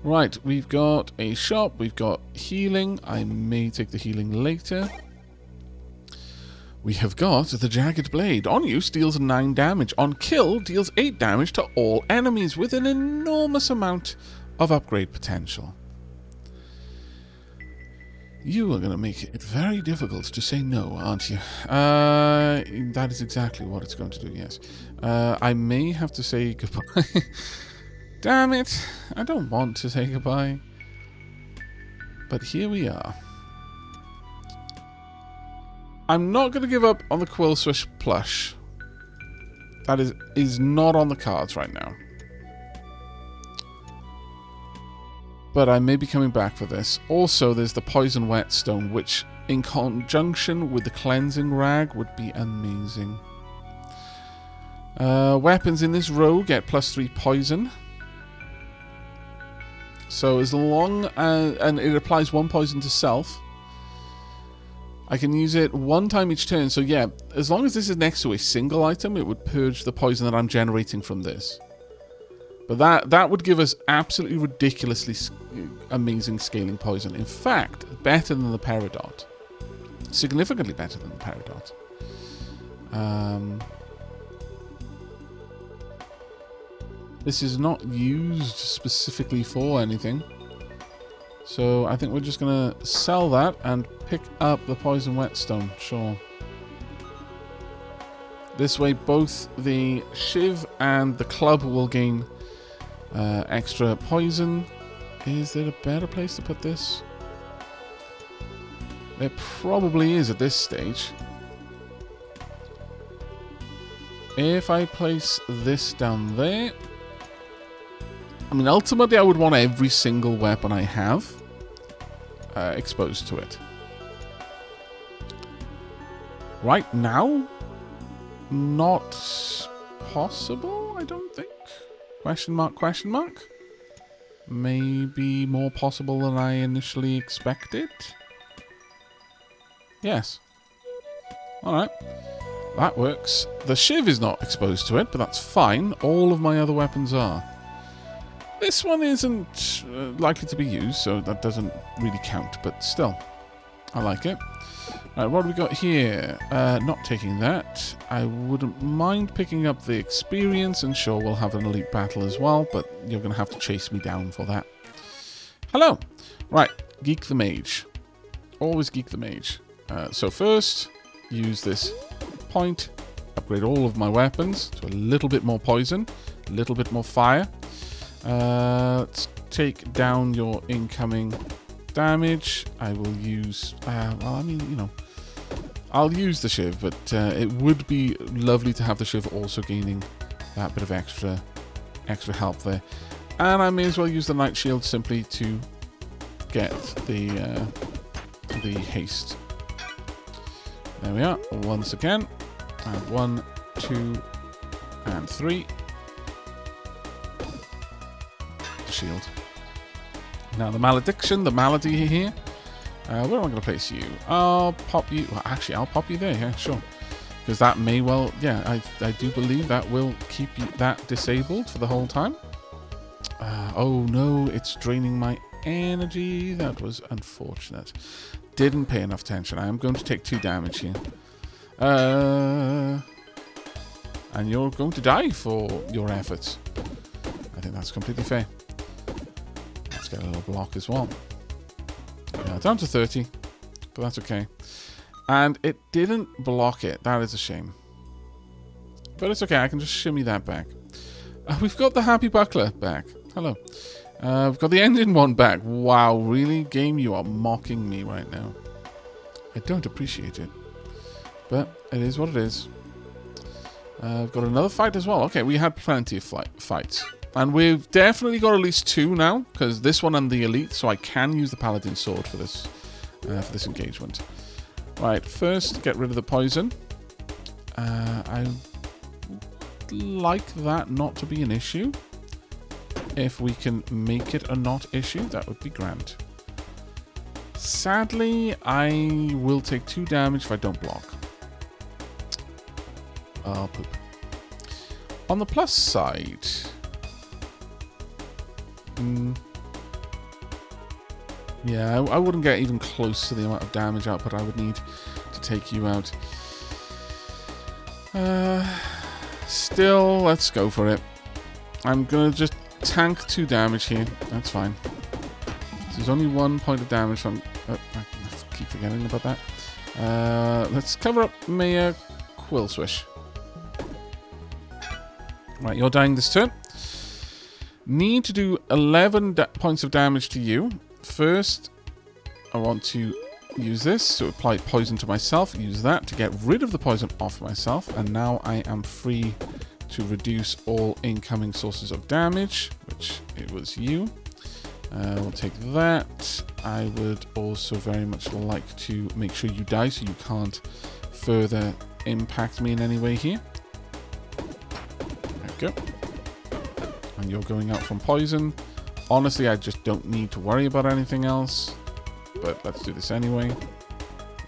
Right, we've got a shop, we've got healing. I may take the healing later. We have got the Jagged Blade. On use, deals 9 damage. On kill, deals 8 damage to all enemies with an enormous amount of upgrade potential. You are going to make it very difficult to say no, aren't you? That is exactly what it's going to do, yes. I may have to say goodbye. Damn it. I don't want to say goodbye. But here we are. I'm not going to give up on the Quill Swish plush. That is not on the cards right now. But I may be coming back for this. Also, there's the Poison Whetstone, which in conjunction with the Cleansing Rag would be amazing. Weapons in this row get +3 poison. So as long as... and it applies 1 poison to self. I can use it 1 time each turn. So yeah, as long as this is next to a single item, it would purge the poison that I'm generating from this. But that would give us absolutely ridiculously amazing scaling poison. In fact, better than the Peridot. Significantly better than the Peridot. This is not used specifically for anything. So I think we're just going to sell that and pick up the Poison Whetstone. Sure. This way both the Shiv and the club will gain extra poison. Is there a better place to put this? There probably is at this stage. If I place this down there... I mean, ultimately I would want every single weapon I have exposed to it. Right now? Not possible, I don't think. Question mark, question mark? Maybe more possible than I initially expected? Yes. Alright. That works. The Shiv is not exposed to it, but that's fine. All of my other weapons are. This one isn't likely to be used, so that doesn't really count, but still. I like it. Right, what do we got here? Not taking that. I wouldn't mind picking up the experience, and sure, we'll have an elite battle as well, but you're going to have to chase me down for that. Hello! Right, Geek the Mage. Always Geek the Mage. So first, use this point, upgrade all of my weapons to a little bit more poison, a little bit more fire. Let's take down your incoming damage. I will use... well, I mean, you know... I'll use the Shiv, but it would be lovely to have the Shiv also gaining that bit of extra help there. And I may as well use the Night Shield simply to get the haste. There we are, once again. And 1, 2, and 3. Shield. Now the malediction, the malady here. Where am I going to place you? I'll pop you. Well, actually, I'll pop you there. Yeah, sure. Because that may well. Yeah, I do believe that will keep that disabled for the whole time. Oh no, it's draining my energy. That was unfortunate. Didn't pay enough attention. I am going to take 2 damage here. And you're going to die for your efforts. I think that's completely fair. Let's get a little block as well. Yeah, down to 30, but that's okay. And it didn't block it. That is a shame. But it's okay. I can just shimmy that back. We've got the Happy Buckler back. Hello. We've got the Engine one back. Wow, really? Game, you are mocking me right now. I don't appreciate it. But it is what it is. We've got another fight as well. Okay, we had plenty of fights. And we've definitely got at least 2 now, because this one and the elite, so I can use the paladin sword for this engagement. Right, first get rid of the poison. I would like that not to be an issue. If we can make it a not issue, that would be grand. Sadly, I will take 2 damage if I don't block. Oh, poop. On the plus side... yeah, I wouldn't get even close to the amount of damage output I would need to take you out. Still, let's go for it. I'm going to just tank 2 damage here. That's fine. So there's only 1 point of damage from... I keep forgetting about that. Let's cover up Maya Quill Swish. Right, you're dying this turn. Need to do 11 points of damage to you. First, I want to use this to apply poison to myself. Use that to get rid of the poison off myself. And now I am free to reduce all incoming sources of damage, which it was you. We'll take that. I would also very much like to make sure you die so you can't further impact me in any way here. There we go. And you're going out from poison. Honestly, I just don't need to worry about anything else. But let's do this anyway.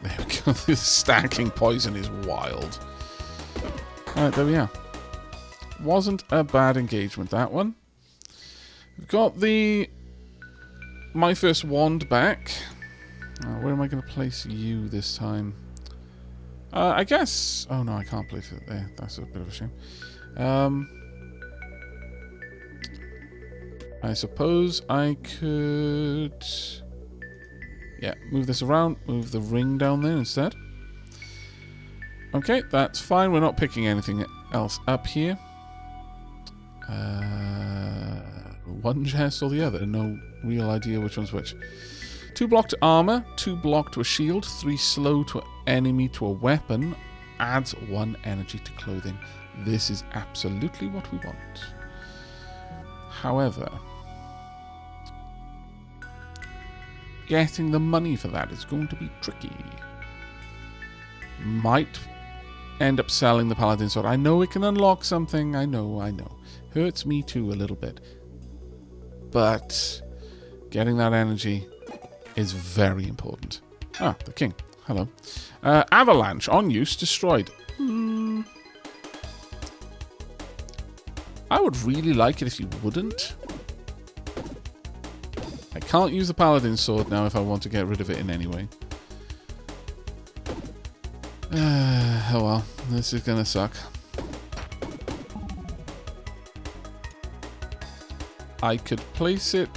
There we go. This stacking poison is wild. Alright, there we are. Wasn't a bad engagement, that one. We've got my first wand back. Where am I going to place you this time? I guess... oh no, I can't place it there. That's a bit of a shame. I suppose I could... yeah, move this around. Move the ring down there instead. Okay, that's fine. We're not picking anything else up here. One chest or the other. No real idea which one's which. 2 block to armor. 2 block to a shield. 3 slow to an enemy to a weapon. Adds 1 energy to clothing. This is absolutely what we want. However... getting the money for that is going to be tricky. Might end up selling the paladin sword. I know it can unlock something. I know. Hurts me too a little bit. But getting that energy is very important. Ah, the king. Hello. Avalanche on use destroyed. I would really like it if you wouldn't. I can't use the paladin sword now if I want to get rid of it in any way. Oh well, this is gonna suck. I could place it...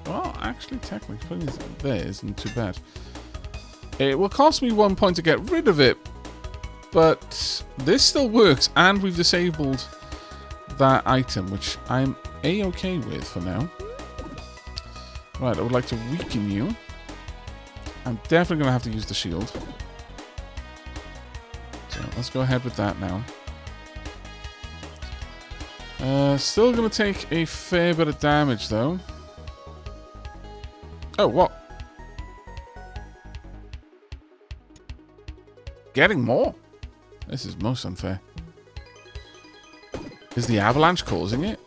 well, actually, technically, putting it there isn't too bad. It will cost me 1 point to get rid of it, but this still works, and we've disabled that item, which I'm A-okay with for now. Right, I would like to weaken you. I'm definitely going to have to use the shield. So let's go ahead with that now. Still going to take a fair bit of damage, though. Oh, what? Getting more? This is most unfair. Is the avalanche causing it?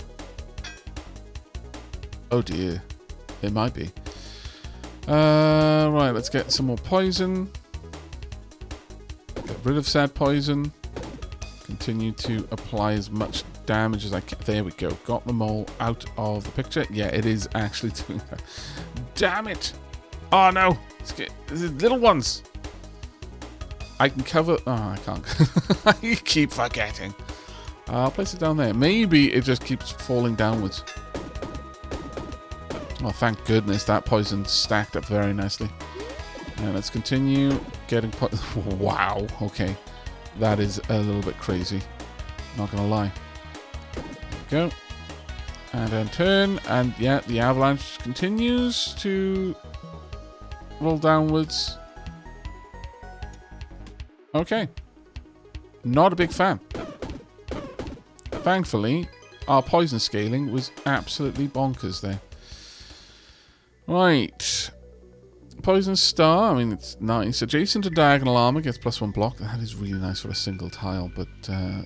Oh dear. It might be. Right, let's get some more poison. Get rid of said poison. Continue to apply as much damage as I can. There we go. Got them all out of the picture. Yeah, it is actually doing that. Damn it! Oh no! This is little ones. I can cover... oh, I can't. I keep forgetting. I'll place it down there. Maybe it just keeps falling downwards. Oh, thank goodness that poison stacked up very nicely. And let's continue getting... wow, okay. That is a little bit crazy. Not gonna lie. There we go. And then turn, and yeah, the avalanche continues to roll downwards. Okay. Not a big fan. Thankfully, our poison scaling was absolutely bonkers there. Right. Poison Star, I mean, it's nice. Adjacent to diagonal armor gets +1 block. That is really nice for a single tile, but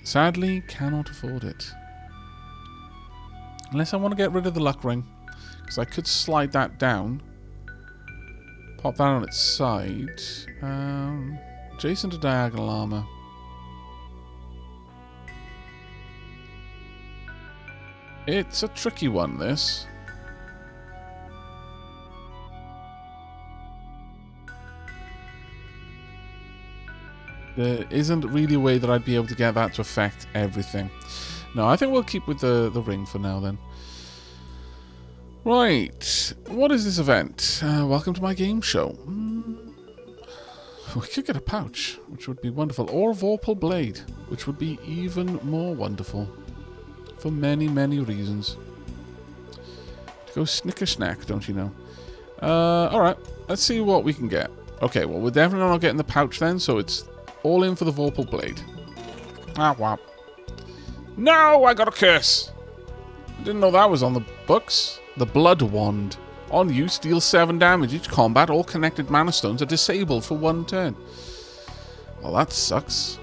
sadly, cannot afford it. Unless I want to get rid of the luck ring, because I could slide that down. Pop that on its side. Adjacent to diagonal armor. It's a tricky one, this. There isn't really a way that I'd be able to get that to affect everything. No, I think we'll keep with the ring for now then. Right. What is this event? Welcome to my game show. We could get a pouch, which would be wonderful. Or a Vorpal Blade, which would be even more wonderful. For many, many reasons. To go snicker snack, don't you know? Alright. Let's see what we can get. Okay, well, we're definitely not getting the pouch then, so it's all in for the Vorpal Blade. Ah, wow. No, I got a curse. I didn't know that was on the books. The Blood Wand. On use, deals 7 damage. Each combat, all connected mana stones are disabled for 1 turn. Well, that sucks.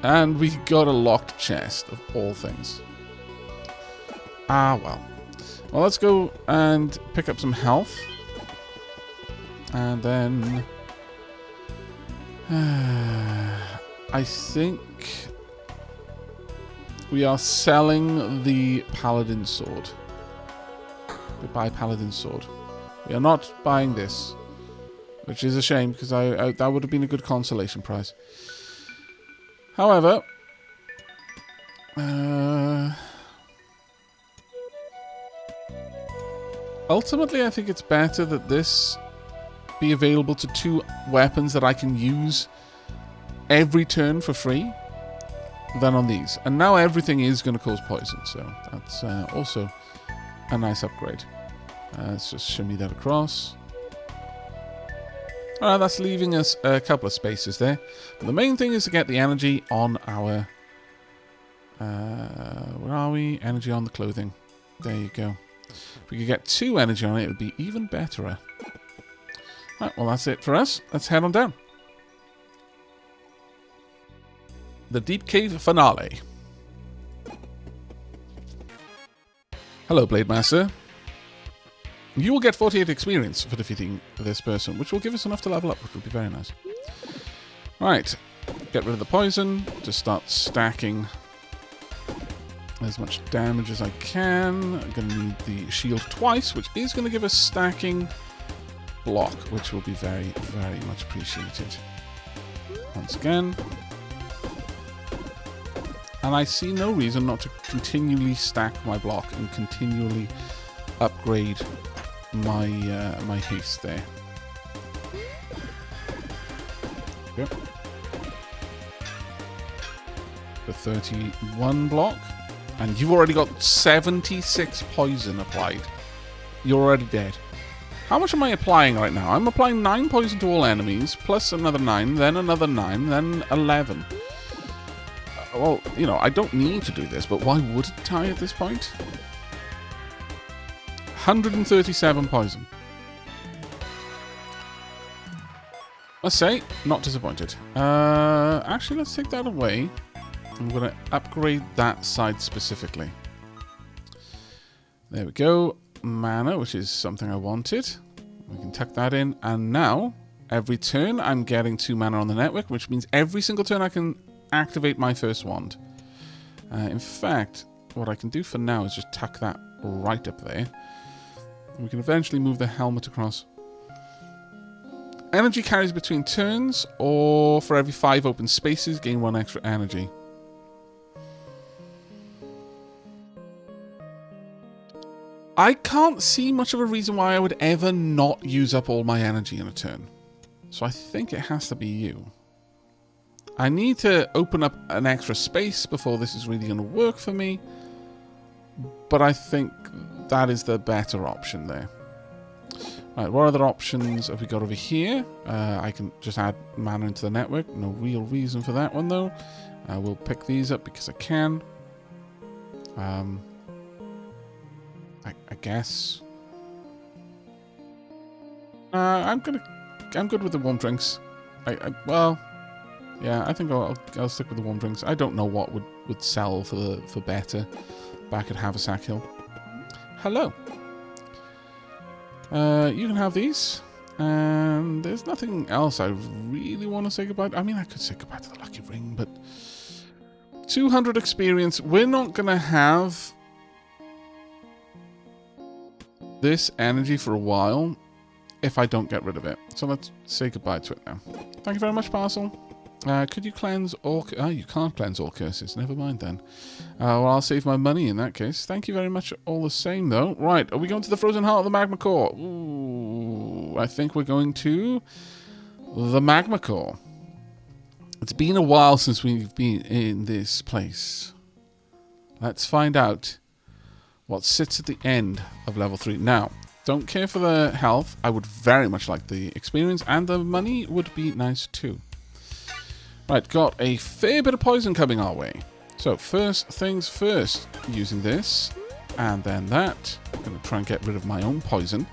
And we got a locked chest, of all things. Ah, well. Well, let's go and pick up some health. And then... I think we are selling the Paladin Sword. We buy Paladin Sword. We are not buying this, which is a shame because that would have been a good consolation prize. However, ultimately, I think it's better that this be available to 2 weapons that I can use every turn for free than on these. And now everything is going to cause poison, so that's also a nice upgrade. Let's just shimmy that across. Alright, that's leaving us a couple of spaces there. But the main thing is to get the energy on our... where are we? Energy on the clothing. There you go. If we could get 2 energy on it, it would be even better. Right, well, that's it for us. Let's head on down. The Deep Cave Finale. Hello, Blade Master. You will get 48 experience for defeating this person, which will give us enough to level up, which will be very nice. Right, get rid of the poison. Just start stacking as much damage as I can. I'm going to need the shield twice, which is going to give us stacking block, which will be very, very much appreciated. Once again. And I see no reason not to continually stack my block and continually upgrade my my haste there. Yep. The 31 block. And you've already got 76 poison applied. You're already dead. How much am I applying right now? I'm applying 9 poison to all enemies, plus another 9, then another 9, then 11. Well, you know, I don't need to do this, but why wouldn't I at this point? 137 poison. Let's say, not disappointed. Actually, let's take that away. I'm going to upgrade that side specifically. There we go. Mana, which is something I wanted. We can tuck that in. And now, every turn, I'm getting 2 mana on the network, which means every single turn I can activate my first wand. In fact, what I can do for now is just tuck that right up there. We can eventually move the helmet across. Energy carries between turns, or for every 5 open spaces, gain 1 extra energy. I can't see much of a reason why I would ever not use up all my energy in a turn. So I think it has to be you. I need to open up an extra space before this is really going to work for me. But I think that is the better option there. Right, what other options have we got over here? I can just add mana into the network. No real reason for that one, though. We'll pick these up because I can. I guess. I'm good with the warm drinks. Well, yeah, I think I'll stick with the warm drinks. I don't know what would sell for better back at Haversack Hill. Hello. You can have these. And there's nothing else I really want to say goodbye to. I mean, I could say goodbye to the lucky ring, but 200 experience. We're not going to have this energy for a while if I don't get rid of it. So let's say goodbye to it now. Thank you very much, Parcel. Could you cleanse all... Oh, you can't cleanse all curses. Never mind then. Well, I'll save my money in that case. Thank you very much all the same, though. Right, are we going to the Frozen Heart of the Magma Core? Ooh, I think we're going to the Magma Core. It's been a while since we've been in this place. Let's find out what sits at the end of level 3. Now, don't care for the health. I would very much like the experience, and the money would be nice too. Right, got a fair bit of poison coming our way. So first things first, using this, and then that. I'm going to try and get rid of my own poison.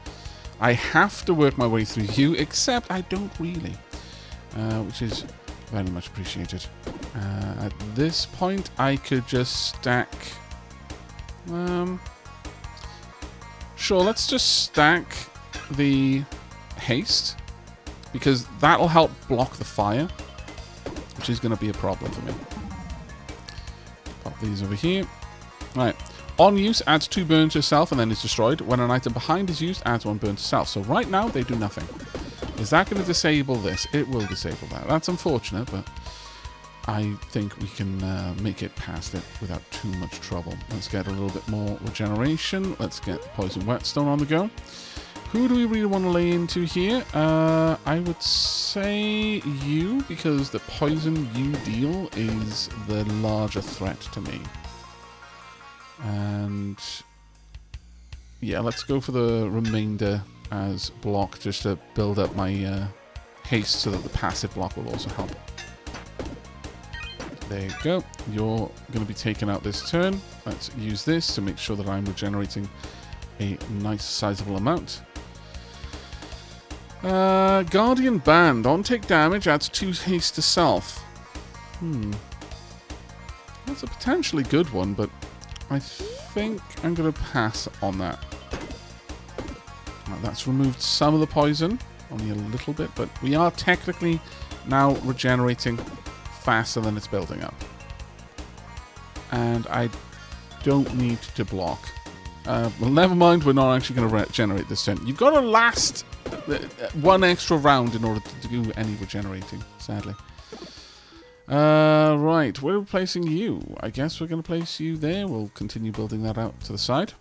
I have to work my way through you, except I don't really, which is very much appreciated. At this point, I could just stack... Sure, let's just stack the haste, because that'll help block the fire, which is going to be a problem for me. Pop these over here. Right. On use, adds 2 burn to self and then is destroyed. When an item behind is used, adds 1 burn to self. So right now, they do nothing. Is that going to disable this? It will disable that. That's unfortunate, but I think we can make it past it without too much trouble. Let's get a little bit more regeneration. Let's get Poison Whetstone on the go. Who do we really want to lay into here? I would say you, because the poison you deal is the larger threat to me. And yeah, let's go for the remainder as block, just to build up my haste so that the passive block will also help. There you go. You're going to be taken out this turn. Let's use this to make sure that I'm regenerating a nice sizable amount. Guardian Band. On take damage, adds 2 haste to self. That's a potentially good one, but I think I'm going to pass on that. That's removed some of the poison. Only a little bit, but we are technically now regenerating faster than it's building up. And I don't need to block. Well, never mind, we're not actually going to regenerate this turn. You've got to last 1 extra round in order to do any regenerating, sadly. Right, we're placing you. I guess we're going to place you there. We'll continue building that out to the side.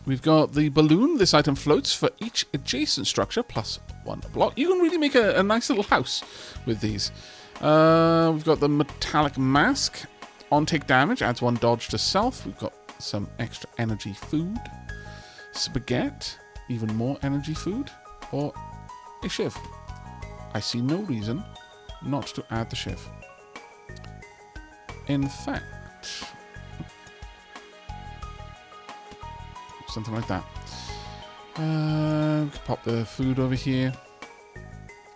We've got the balloon. This item floats for each adjacent structure plus 1 block. You can really make a nice little house with these. We've got the metallic mask. On take damage, adds 1 dodge to self. We've got some extra energy food. Spaghetti, even more energy food. Or a shiv. I see no reason not to add the shiv. In fact, something like that. Pop the food over here.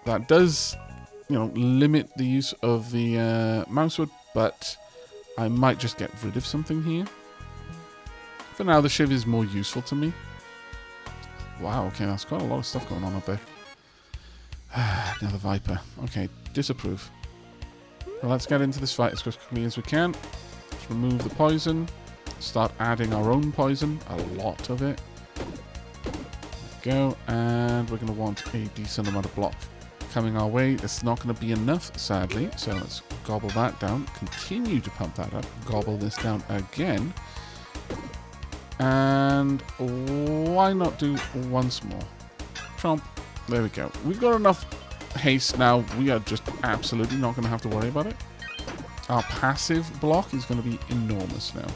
That does, you know, limit the use of the mousewood, but I might just get rid of something here. For now, the shiv is more useful to me. Wow, okay, that's quite a lot of stuff going on up there. Another Viper. Okay, disapprove. Well, let's get into this fight as quickly as we can. Let's remove the poison. Start adding our own poison. A lot of it. There we go. And we're going to want a decent amount of block coming our way. It's not going to be enough, sadly. So let's gobble that down. Continue to pump that up. Gobble this down again. And why not do once more? Chomp. There we go. We've got enough haste now. We are just absolutely not going to have to worry about it. Our passive block is going to be enormous now.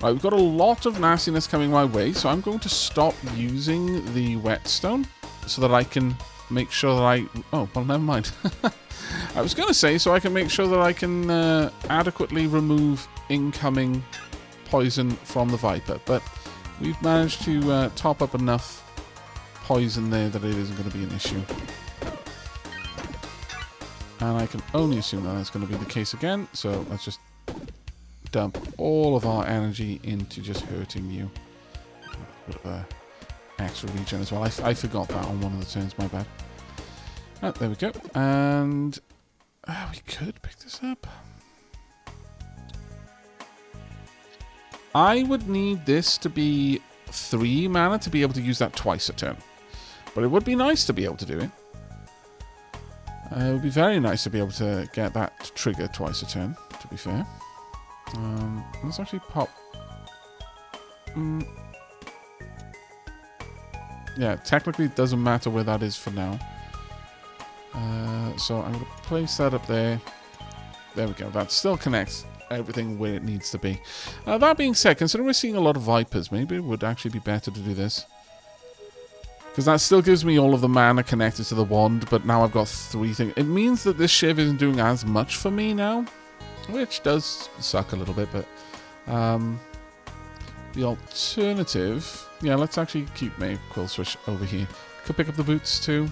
Right, we've got a lot of nastiness coming my way, so I'm going to stop using the whetstone so that I can make sure that I... Oh, well, never mind. I was going to say so I can make sure that I can adequately remove incoming poison from the Viper. But we've managed to top up enough poison there that it isn't going to be an issue. And I can only assume that that's going to be the case again. So let's just dump all of our energy into just hurting you. A bit of a extra regen as well. I forgot that on one of the turns, my bad. Oh, there we go. And we could pick this up. I would need this to be 3 mana to be able to use that twice a turn. But it would be nice to be able to do it. It would be very nice to be able to get that to trigger twice a turn, to be fair. Let's actually pop... Yeah, technically it doesn't matter where that is for now. So I'm going to place that up there. There we go. That still connects everything where it needs to be. That being said, considering we're seeing a lot of Vipers, maybe it would actually be better to do this. Because that still gives me all of the mana connected to the wand, but now I've got 3 things. It means that this Shiv isn't doing as much for me now, which does suck a little bit, but... the alternative... Yeah, let's actually keep my Quill Swish over here. Could pick up the boots too.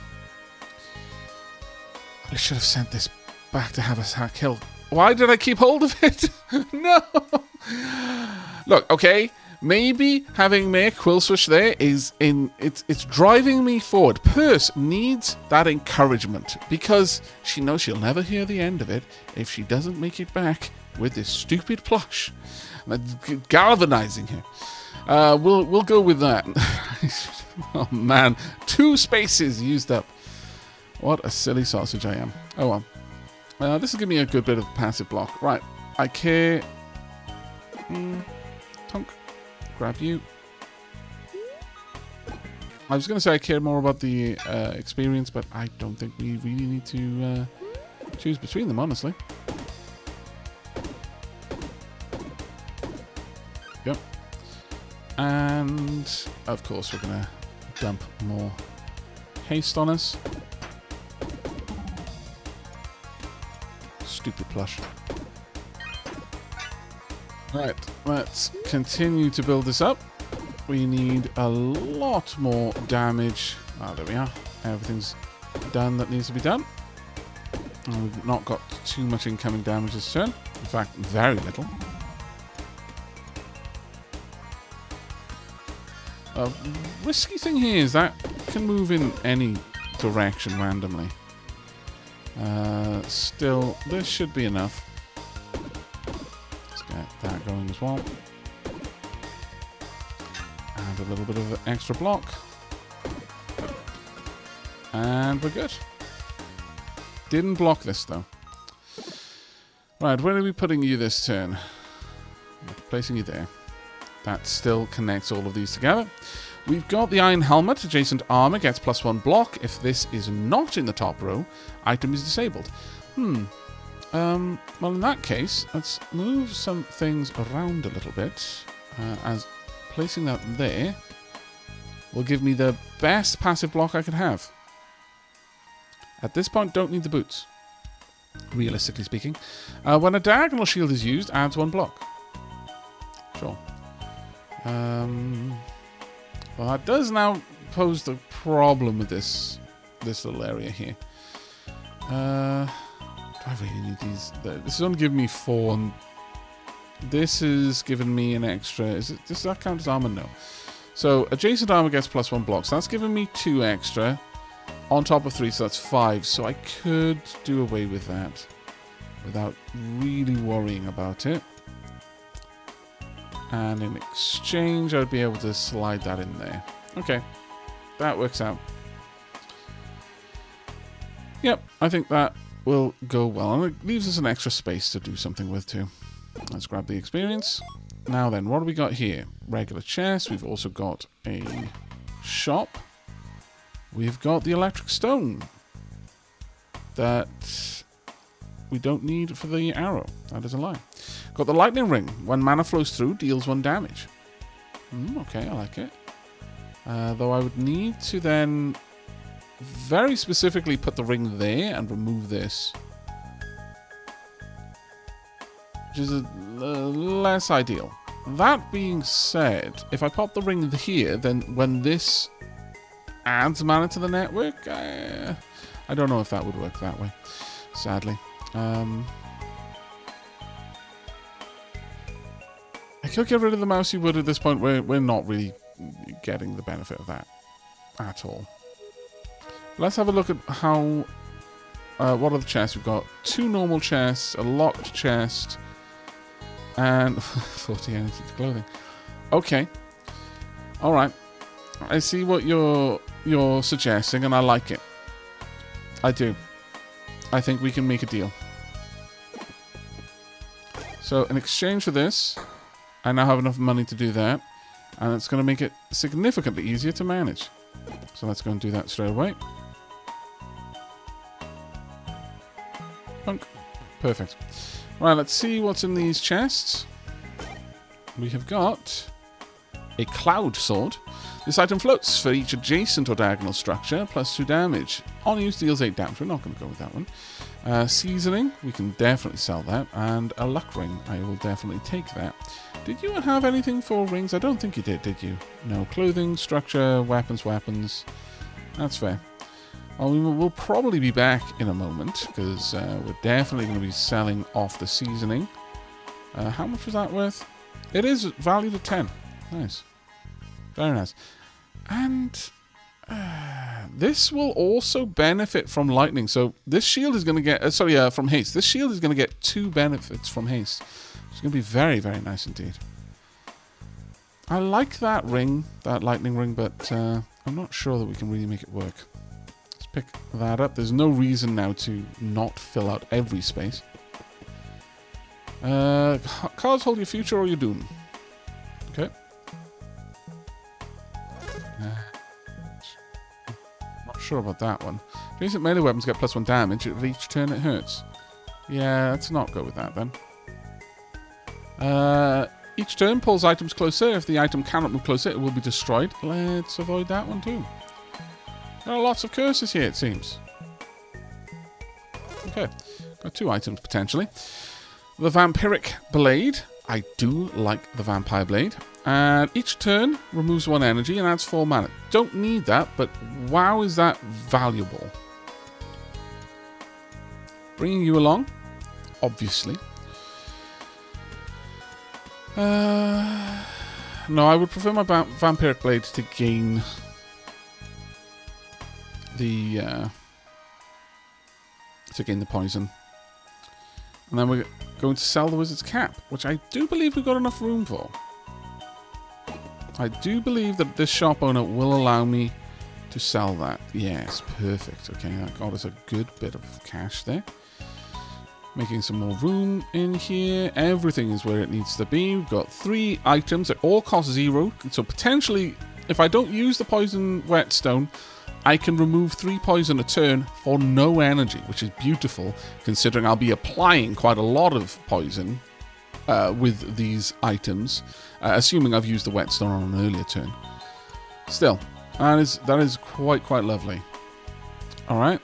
I should have sent this back to have us kill. Why did I keep hold of it? No! Look, okay, maybe having Mare Quill Swish there is it's driving me forward. Purse needs that encouragement because she knows she'll never hear the end of it if she doesn't make it back with this stupid plush. That's galvanizing her. We'll go with that. Oh man, 2 spaces used up. What a silly sausage I am. Oh well. This will give me a good bit of passive block. Right, I care. Tonk, grab you. I was going to say I care more about the experience, but I don't think we really need to choose between them, honestly. Yep. And, of course, we're going to dump more haste on us. Stupid plush. Right, let's continue to build this up. We need a lot more damage. Ah, there we are. Everything's done that needs to be done. And we've not got too much incoming damage this turn. In fact, very little. A risky thing here is that can move in any direction randomly. Still, this should be enough. Let's get that going as well. And a little bit of extra block. And we're good. Didn't block this though. Right, where are we putting you this turn? Placing you there. That still connects all of these together. We've got the Iron Helmet. Adjacent armor gets +1 block. If this is not in the top row, item is disabled. Well, in that case, let's move some things around a little bit. As placing that there will give me the best passive block I could have. At this point, don't need the boots. Realistically speaking. When a diagonal shield is used, adds 1 block. Sure. Well, that does now pose the problem with this little area here. Do I really need these? This is only giving me 4. And this is giving me an extra. Does that count as armor? No. So adjacent armor gets +1 block. So that's giving me 2 extra on top of 3. So that's 5. So I could do away with that without really worrying about it. And in exchange, I'd be able to slide that in there. Okay, that works out. Yep, I think that will go well. And it leaves us an extra space to do something with too. Let's grab the experience. Now then, what do we got here? Regular chest. We've also got a shop. We've got the electric stone that we don't need for the arrow. That is a lie. Got the lightning ring. When mana flows through, deals 1 damage. Okay, I like it. Though I would need to then very specifically put the ring there and remove this. which is less ideal. That being said, if I pop the ring here, then when this adds mana to the network, I don't know if that would work that way, sadly. I could get rid of the mousy wood at this point. We're not really getting the benefit of that at all. Let's have a look at how... what are the chests? We've got 2 normal chests, a locked chest, and 40 energy to clothing. Okay. Alright. I see what you're suggesting, and I like it. I do. I think we can make a deal. So, in exchange for this, I now have enough money to do that, and it's going to make it significantly easier to manage. So let's go and do that straight away. Punk. Perfect. Right, let's see what's in these chests. We have got a cloud sword. This item floats for each adjacent or diagonal structure, plus 2 damage. On use deals 8 damage. We're not going to go with that one. Seasoning, we can definitely sell that. And a luck ring, I will definitely take that. Did you have anything for rings? I don't think you did you? No. Clothing, structure, weapons. That's fair. Well, we'll probably be back in a moment, because we're definitely going to be selling off the seasoning. How much was that worth? It is valued at 10. Nice. Very nice. And this will also benefit from lightning. So this shield is going to get... from haste. This shield is going to get 2 benefits from haste. It's going to be very, very nice indeed. I like that ring, that lightning ring, but I'm not sure that we can really make it work. Let's pick that up. There's no reason now to not fill out every space. Cards hold your future or your doom. Okay. Not sure about that one. Adjacent melee weapons get +1 damage at each turn it hurts. Yeah, let's not go with that then. Each turn pulls items closer. If the item cannot move closer, it will be destroyed. Let's avoid that one too. There are lots of curses here, it seems. Okay, got 2 items potentially. The Vampiric Blade. I do like the Vampire Blade. And each turn removes 1 energy and adds 4 mana. Don't need that, but wow, is that valuable. Bringing you along, obviously. No, I would prefer my Vampiric Blade to gain the poison. And then we're going to sell the Wizard's Cap, which I do believe we've got enough room for. I do believe that this shop owner will allow me to sell that. Yes, perfect. Okay, that got us a good bit of cash there. Making some more room in here. Everything is where it needs to be. We've got 3 items that all cost 0. So potentially, if I don't use the poison whetstone, I can remove 3 poison a turn for no energy, which is beautiful, considering I'll be applying quite a lot of poison with these items, assuming I've used the whetstone on an earlier turn. Still, that is quite lovely. Alright,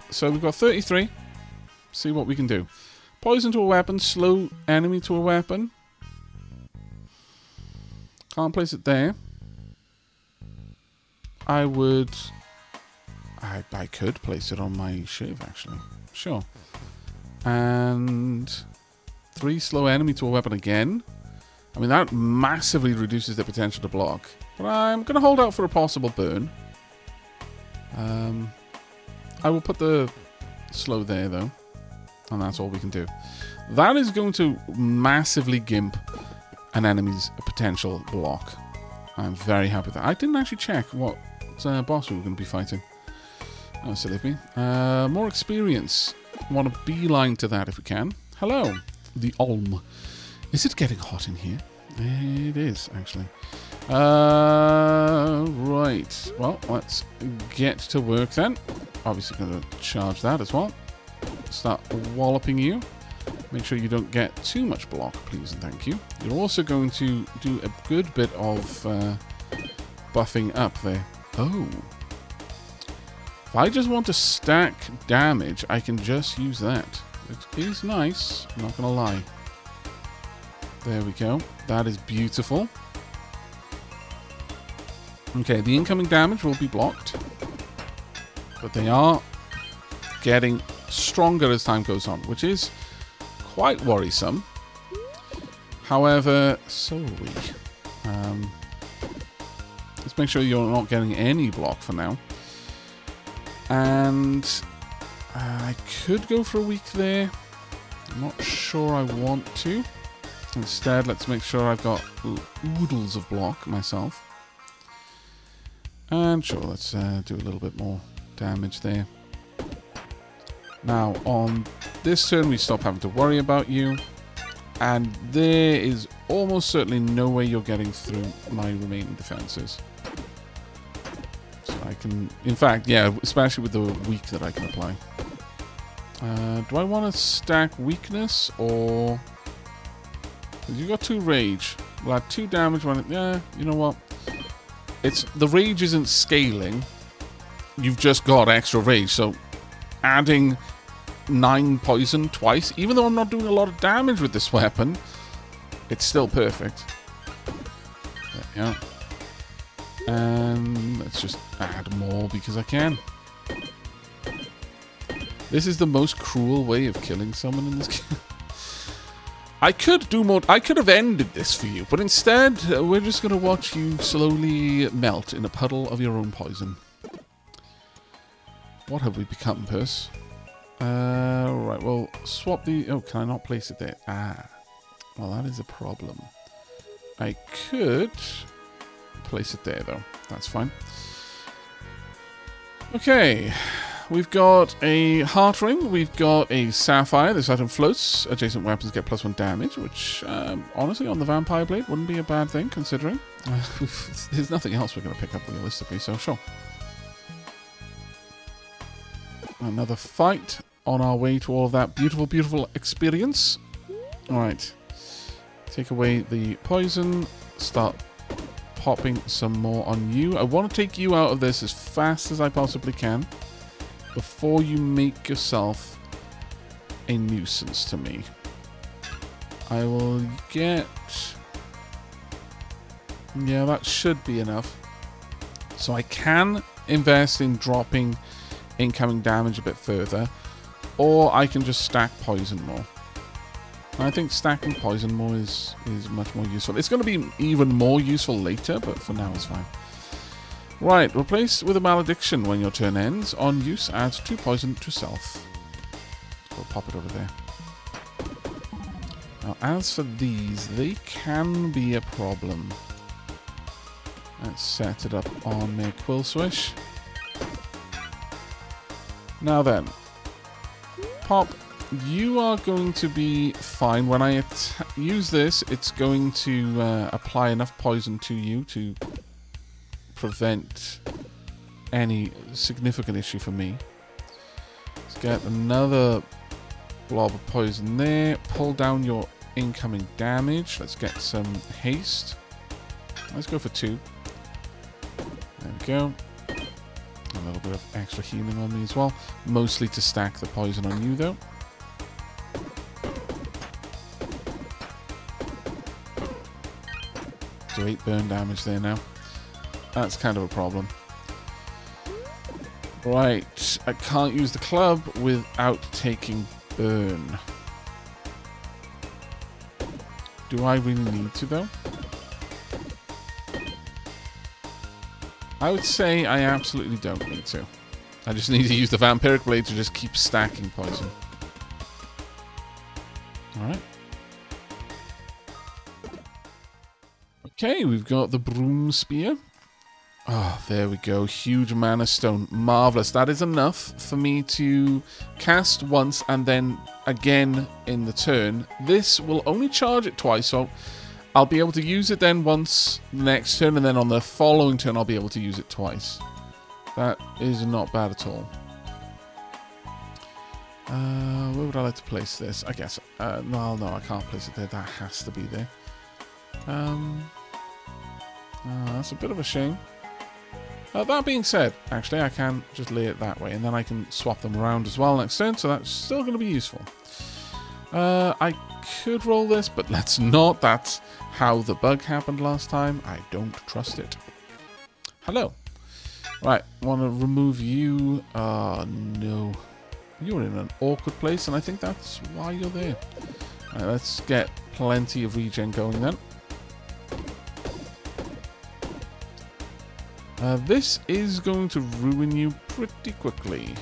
so we've got 33. See what we can do. Poison to a weapon, slow enemy to a weapon. Can't place it there. I could place it on my shiv, actually. Sure. And 3 slow enemy to a weapon again. I mean, that massively reduces the potential to block. But I'm going to hold out for a possible burn. I will put the slow there, though. And that's all we can do. That is going to massively gimp an enemy's potential block. I'm very happy with that. I didn't actually check what boss we were going to be fighting. That was silly of me. More experience. Want to beeline to that if we can. Hello, the Olm. Is it getting hot in here? It is, actually. Right. Well, let's get to work then. Obviously going to charge that as well. Start walloping you. Make sure you don't get too much block, please and thank you. You're also going to do a good bit of buffing up there. Oh. If I just want to stack damage, I can just use that. It is nice, I'm not going to lie. There we go. That is beautiful. Okay, the incoming damage will be blocked. But they are getting stronger as time goes on, which is quite worrisome. However, so are we. Let's make sure you're not getting any block for now. And I could go for a week there. I'm not sure I want to. Instead, let's make sure I've got oodles of block myself. And sure, let's do a little bit more damage there. Now, on this turn, we stop having to worry about you. And there is almost certainly no way you're getting through my remaining defenses. So I can... In fact, yeah, especially with the weak that I can apply. Do I want to stack weakness, or... You got 2 rage. We'll add 2 damage when it... Yeah, you know what? It's... The rage isn't scaling. You've just got extra rage, so... Adding 9 poison twice, even though I'm not doing a lot of damage with this weapon, it's still perfect. There we go. And let's just add more because I can. This is the most cruel way of killing someone in this game. I could do more. I could have ended this for you, but instead, we're just going to watch you slowly melt in a puddle of your own poison. What have we become, Purse? Right, well, swap the... Oh, can I not place it there? Ah. Well, that is a problem. I could place it there, though. That's fine. Okay. We've got a heart ring. We've got a sapphire. This item floats. Adjacent weapons get +1 damage, which, honestly, on the vampire blade wouldn't be a bad thing, considering. There's nothing else we're going to pick up realistically, so sure. Another fight on our way to all of that beautiful, beautiful experience. Alright. Take away the poison. Start popping some more on you. I want to take you out of this as fast as I possibly can before you make yourself a nuisance to me. I will get... Yeah, that should be enough. So I can invest in dropping incoming damage a bit further, or I can just stack poison more. And I think stacking poison more is much more useful. It's going to be even more useful later, but for now it's fine. Right, replace with a malediction when your turn ends. On use, add 2 poison to self. We'll pop it over there. Now, as for these, they can be a problem. Let's set it up on my Quill Swish. Now then, Pop, you are going to be fine. When I use this, it's going to apply enough poison to you to prevent any significant issue for me. Let's get another blob of poison there. Pull down your incoming damage. Let's get some haste. Let's go for 2. There we go. A little bit of extra healing on me as well. Mostly to stack the poison on you, though. So 8 burn damage there now. That's kind of a problem. Right. I can't use the club without taking burn. Do I really need to, though? I would say I absolutely don't need to. I just need to use the Vampiric Blade to just keep stacking poison. Alright. Okay, we've got the Broom Spear. Oh, there we go. Huge Mana Stone. Marvellous. That is enough for me to cast once and then again in the turn. This will only charge it twice, so I'll be able to use it then once the next turn, and then on the following turn I'll be able to use it twice. That is not bad at all. Where would I like to place this? I guess. No, I can't place it there. That has to be there. That's a bit of a shame. That being said, actually, I can just lay it that way, and then I can swap them around as well next turn, so that's still going to be useful. I could roll this, but let's not. That's how the bug happened last time. I don't trust it. Hello. Right, want to remove you. Oh, no. You're in an awkward place, and I think that's why you're there. Right, let's get plenty of regen going then. This is going to ruin you pretty quickly.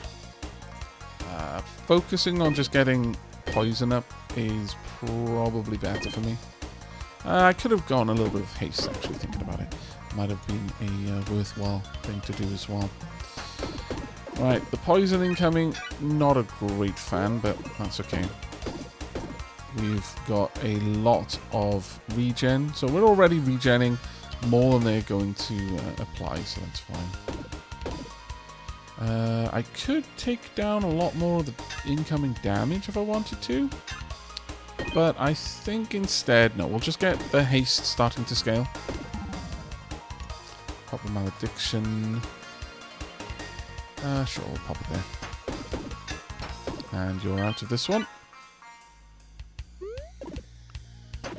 Focusing on just getting poison up is probably better for me. I could have gone a little bit of haste, actually, thinking about it. Might have been a worthwhile thing to do as well. Right, the poison incoming, not a great fan, but that's okay. We've got a lot of regen, so we're already regenning more than they're going to apply, so that's fine. I could take down a lot more of the incoming damage if I wanted to, but I think instead, no, we'll just get the haste starting to scale. Pop the malediction. Sure, we'll pop it there. And you're out of this one.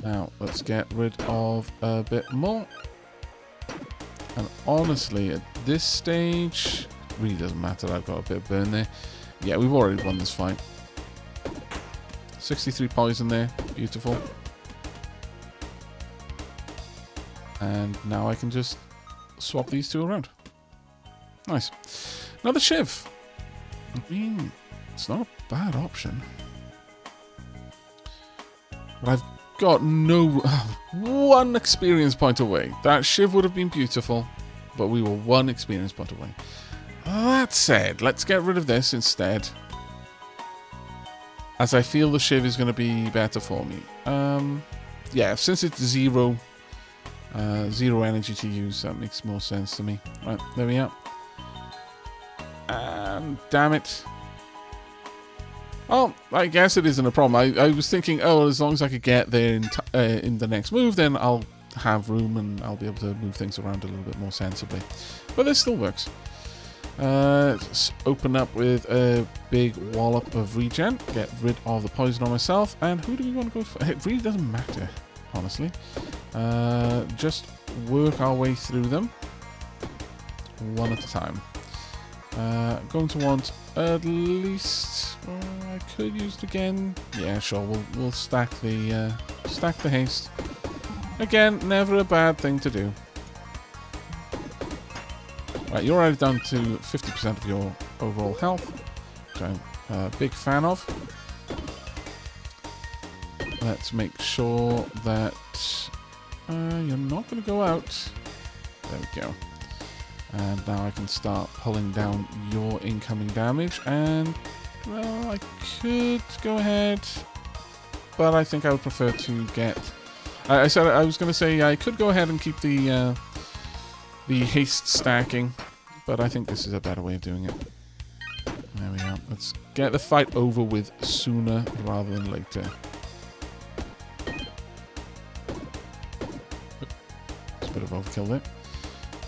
Now, let's get rid of a bit more. And honestly, at this stage, it really doesn't matter. I've got a bit of burn there. Yeah, we've already won this fight. 63 poison there. Beautiful. And now I can just swap these two around. Nice. Another Shiv. I mean, it's not a bad option. But I've got no... one experience point away. That Shiv would have been beautiful, but we were one experience point away. That said, let's get rid of this instead, as I feel the Shiv is going to be better for me. Yeah, since it's zero energy to use, that makes more sense to me. Right, there we are. And damn it. Oh, I guess it isn't a problem. I was thinking, oh, as long as I could get there in the next move, then I'll have room and I'll be able to move things around a little bit more sensibly. But this still works. Let's open up with a big wallop of regen. Get rid of the poison on myself. And who do we want to go for? It really doesn't matter, honestly. Just work our way through them. One at a time. Going to want at least... I could use it again. Yeah, sure. We'll stack the haste. Again, never a bad thing to do. Right, you're already down to 50% of your overall health, which I'm a big fan of. Let's make sure that you're not going to go out. There we go. And now I can start pulling down your incoming damage. And, well, I could go ahead, but I think I would prefer to get... I was going to say I could go ahead and keep the haste stacking, but I think this is a better way of doing it. There we are. Let's get the fight over with sooner rather than later. It's a bit of overkill there.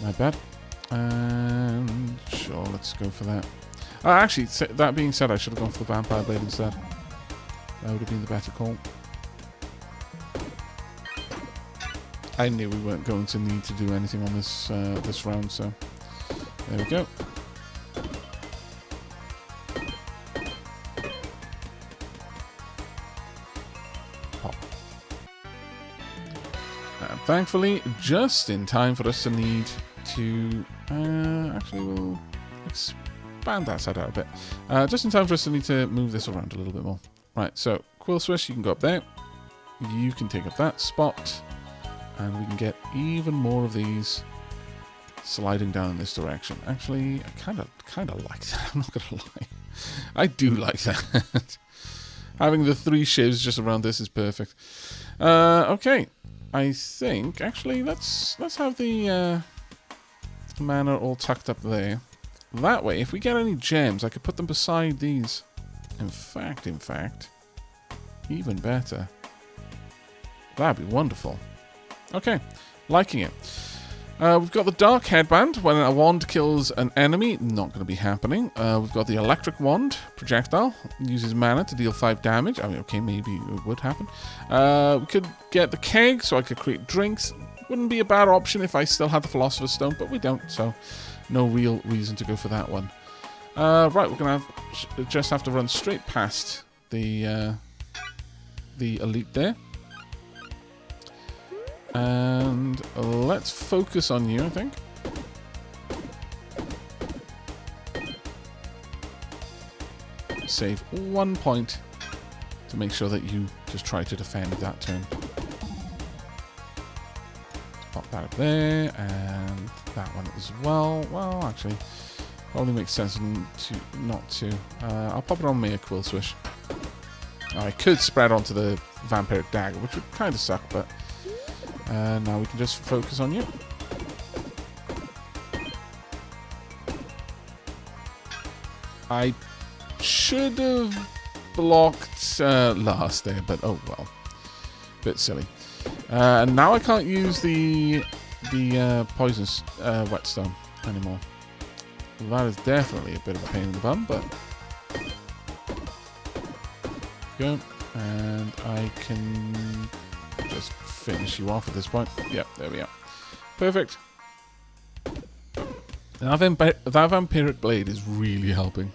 My bad. And sure, let's go for that. Actually, that being said, I should have gone for the Vampire Blade instead. That would have been the better call. I knew we weren't going to need to do anything on this this round, so there we go. Pop. And thankfully, just in time for us to need to... actually, we'll expand that side out a bit. Just in time for us to need to move this around a little bit more. Right, so Quill Swish, you can go up there. You can take up that spot. And we can get even more of these sliding down in this direction. Actually, I kind of like that. I'm not gonna lie, I do like that. Having the 3 shivs just around this is perfect. Okay, I think actually let's have the mana all tucked up there. That way, if we get any gems, I could put them beside these. In fact, even better. That'd be wonderful. Okay, liking it. We've got the dark headband. When a wand kills an enemy, not going to be happening. We've got the electric wand projectile. Uses mana to deal 5 damage. I mean, okay, maybe it would happen. We could get the keg, so I could create drinks. Wouldn't be a bad option if I still had the Philosopher's Stone, but we don't, so no real reason to go for that one. Right, we're going to just have to run straight past the elite there. And let's focus on you, I think. Save 1 point to make sure that you just try to defend that turn. Pop that up there, and that one as well. Well, actually, probably makes sense not to. I'll pop it on me a Quill Swish. I could spread onto the Vampiric Dagger, which would kind of suck, but now we can just focus on you. I should have blocked last there, but oh well. Bit silly. And now I can't use the poisonous whetstone anymore. Well, that is definitely a bit of a pain in the bum, but go, and I can just finish you off at this point. Yep, there we are. Perfect. Now that Vampiric Blade is really helping.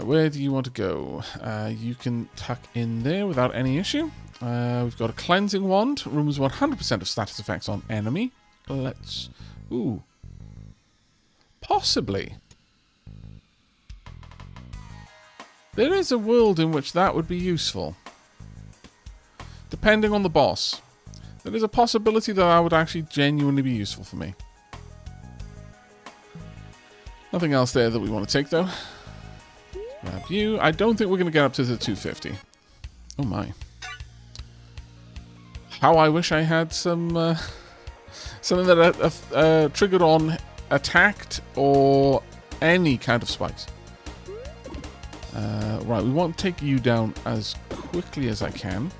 Where do you want to go? You can tuck in there without any issue. We've got a Cleansing Wand. Removes 100% of status effects on enemy. Let's... Ooh. Possibly. There is a world in which that would be useful. Depending on the boss. There is a possibility that that would actually genuinely be useful for me. Nothing else there that we want to take, though. Grab you. I don't think we're going to get up to the 250. Oh my. How I wish I had some something that triggered on attacked or any kind of spikes. Right, we want to take you down as quickly as I can.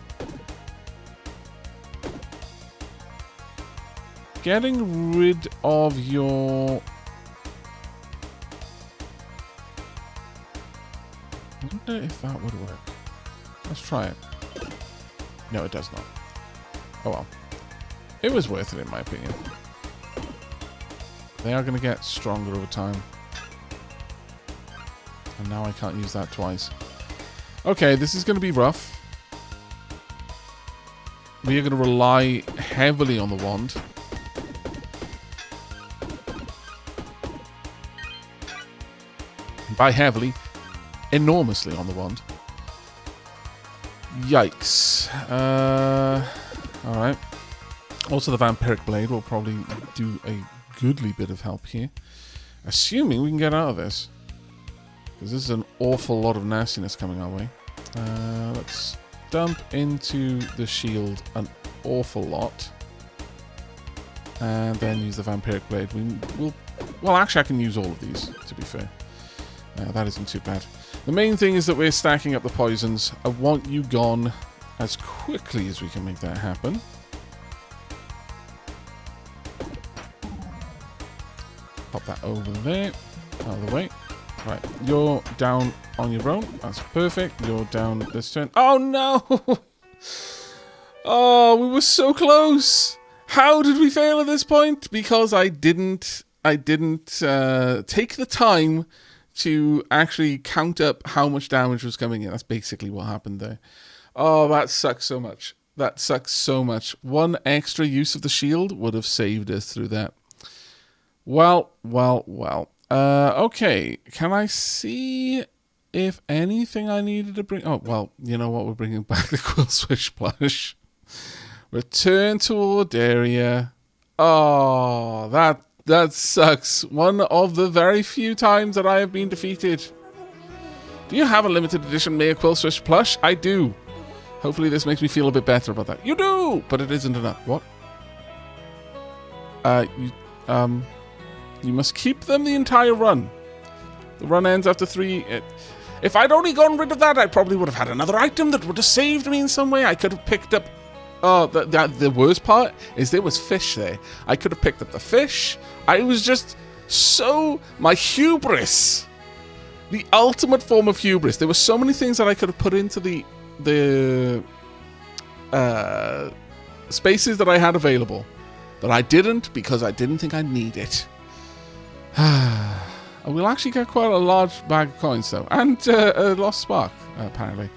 Getting rid of your... I wonder if that would work. Let's try it. No, it does not. Oh well. It was worth it in my opinion. They are going to get stronger over time. And now I can't use that twice. Okay, this is going to be rough. We are going to rely heavily on the wand. By heavily, enormously on the wand. Yikes. Alright. Also, the Vampiric Blade will probably do a goodly bit of help here. Assuming we can get out of this. Because this is an awful lot of nastiness coming our way. Let's dump into the shield an awful lot. And then use the Vampiric Blade. Well, actually, I can use all of these, to be fair. That isn't too bad. The main thing is that we're stacking up the poisons. I want you gone as quickly as we can make that happen. Pop that over there. Out of the way. Right, you're down on your own. That's perfect. You're down this turn. Oh no! Oh, we were so close! How did we fail at this point? Because I didn't take the time to actually count up how much damage was coming in. That's basically what happened there. Oh, that sucks so much. That sucks so much. One extra use of the shield would have saved us through that. Well. Okay. Can I see if anything I needed to bring... Oh, well, you know what? We're bringing back the Quill Swish plush. Return to Ordaria. Oh, that sucks. One of the very few times that I have been defeated. Do you have a limited edition Maya Quill Swish plush? I do. Hopefully this makes me feel a bit better about that. You do! But it isn't enough. What? You must keep them the entire run. The run ends after 3... If I'd only gotten rid of that, I probably would have had another item that would have saved me in some way. I could have picked up Oh, the worst part is there was fish there. I could have picked up the fish. I was just so... My hubris. The ultimate form of hubris. There were so many things that I could have put into the spaces that I had available that I didn't because I didn't think I'd need it. We'll actually get quite a large bag of coins, though. And a lost spark, apparently.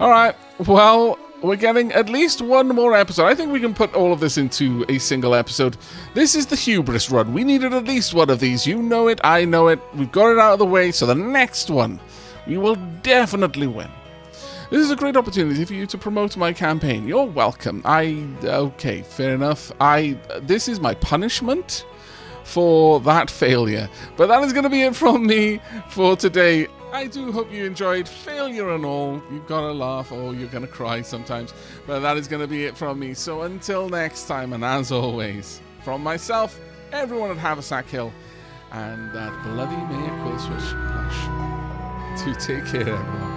Alright, well, we're getting at least one more episode. I think we can put all of this into a single episode. This is the hubris run. We needed at least one of these. You know it, I know it. We've got it out of the way, so the next one, we will definitely win. This is a great opportunity for you to promote my campaign. You're welcome. Okay, fair enough. This is my punishment for that failure. But that is going to be it from me for today. I do hope you enjoyed, failure and all. You've got to laugh or you're going to cry sometimes. But that is going to be it from me. So until next time, and as always, from myself, everyone at Haversack Hill, and that bloody Mayor Quillswitch plush. Do take care, everyone.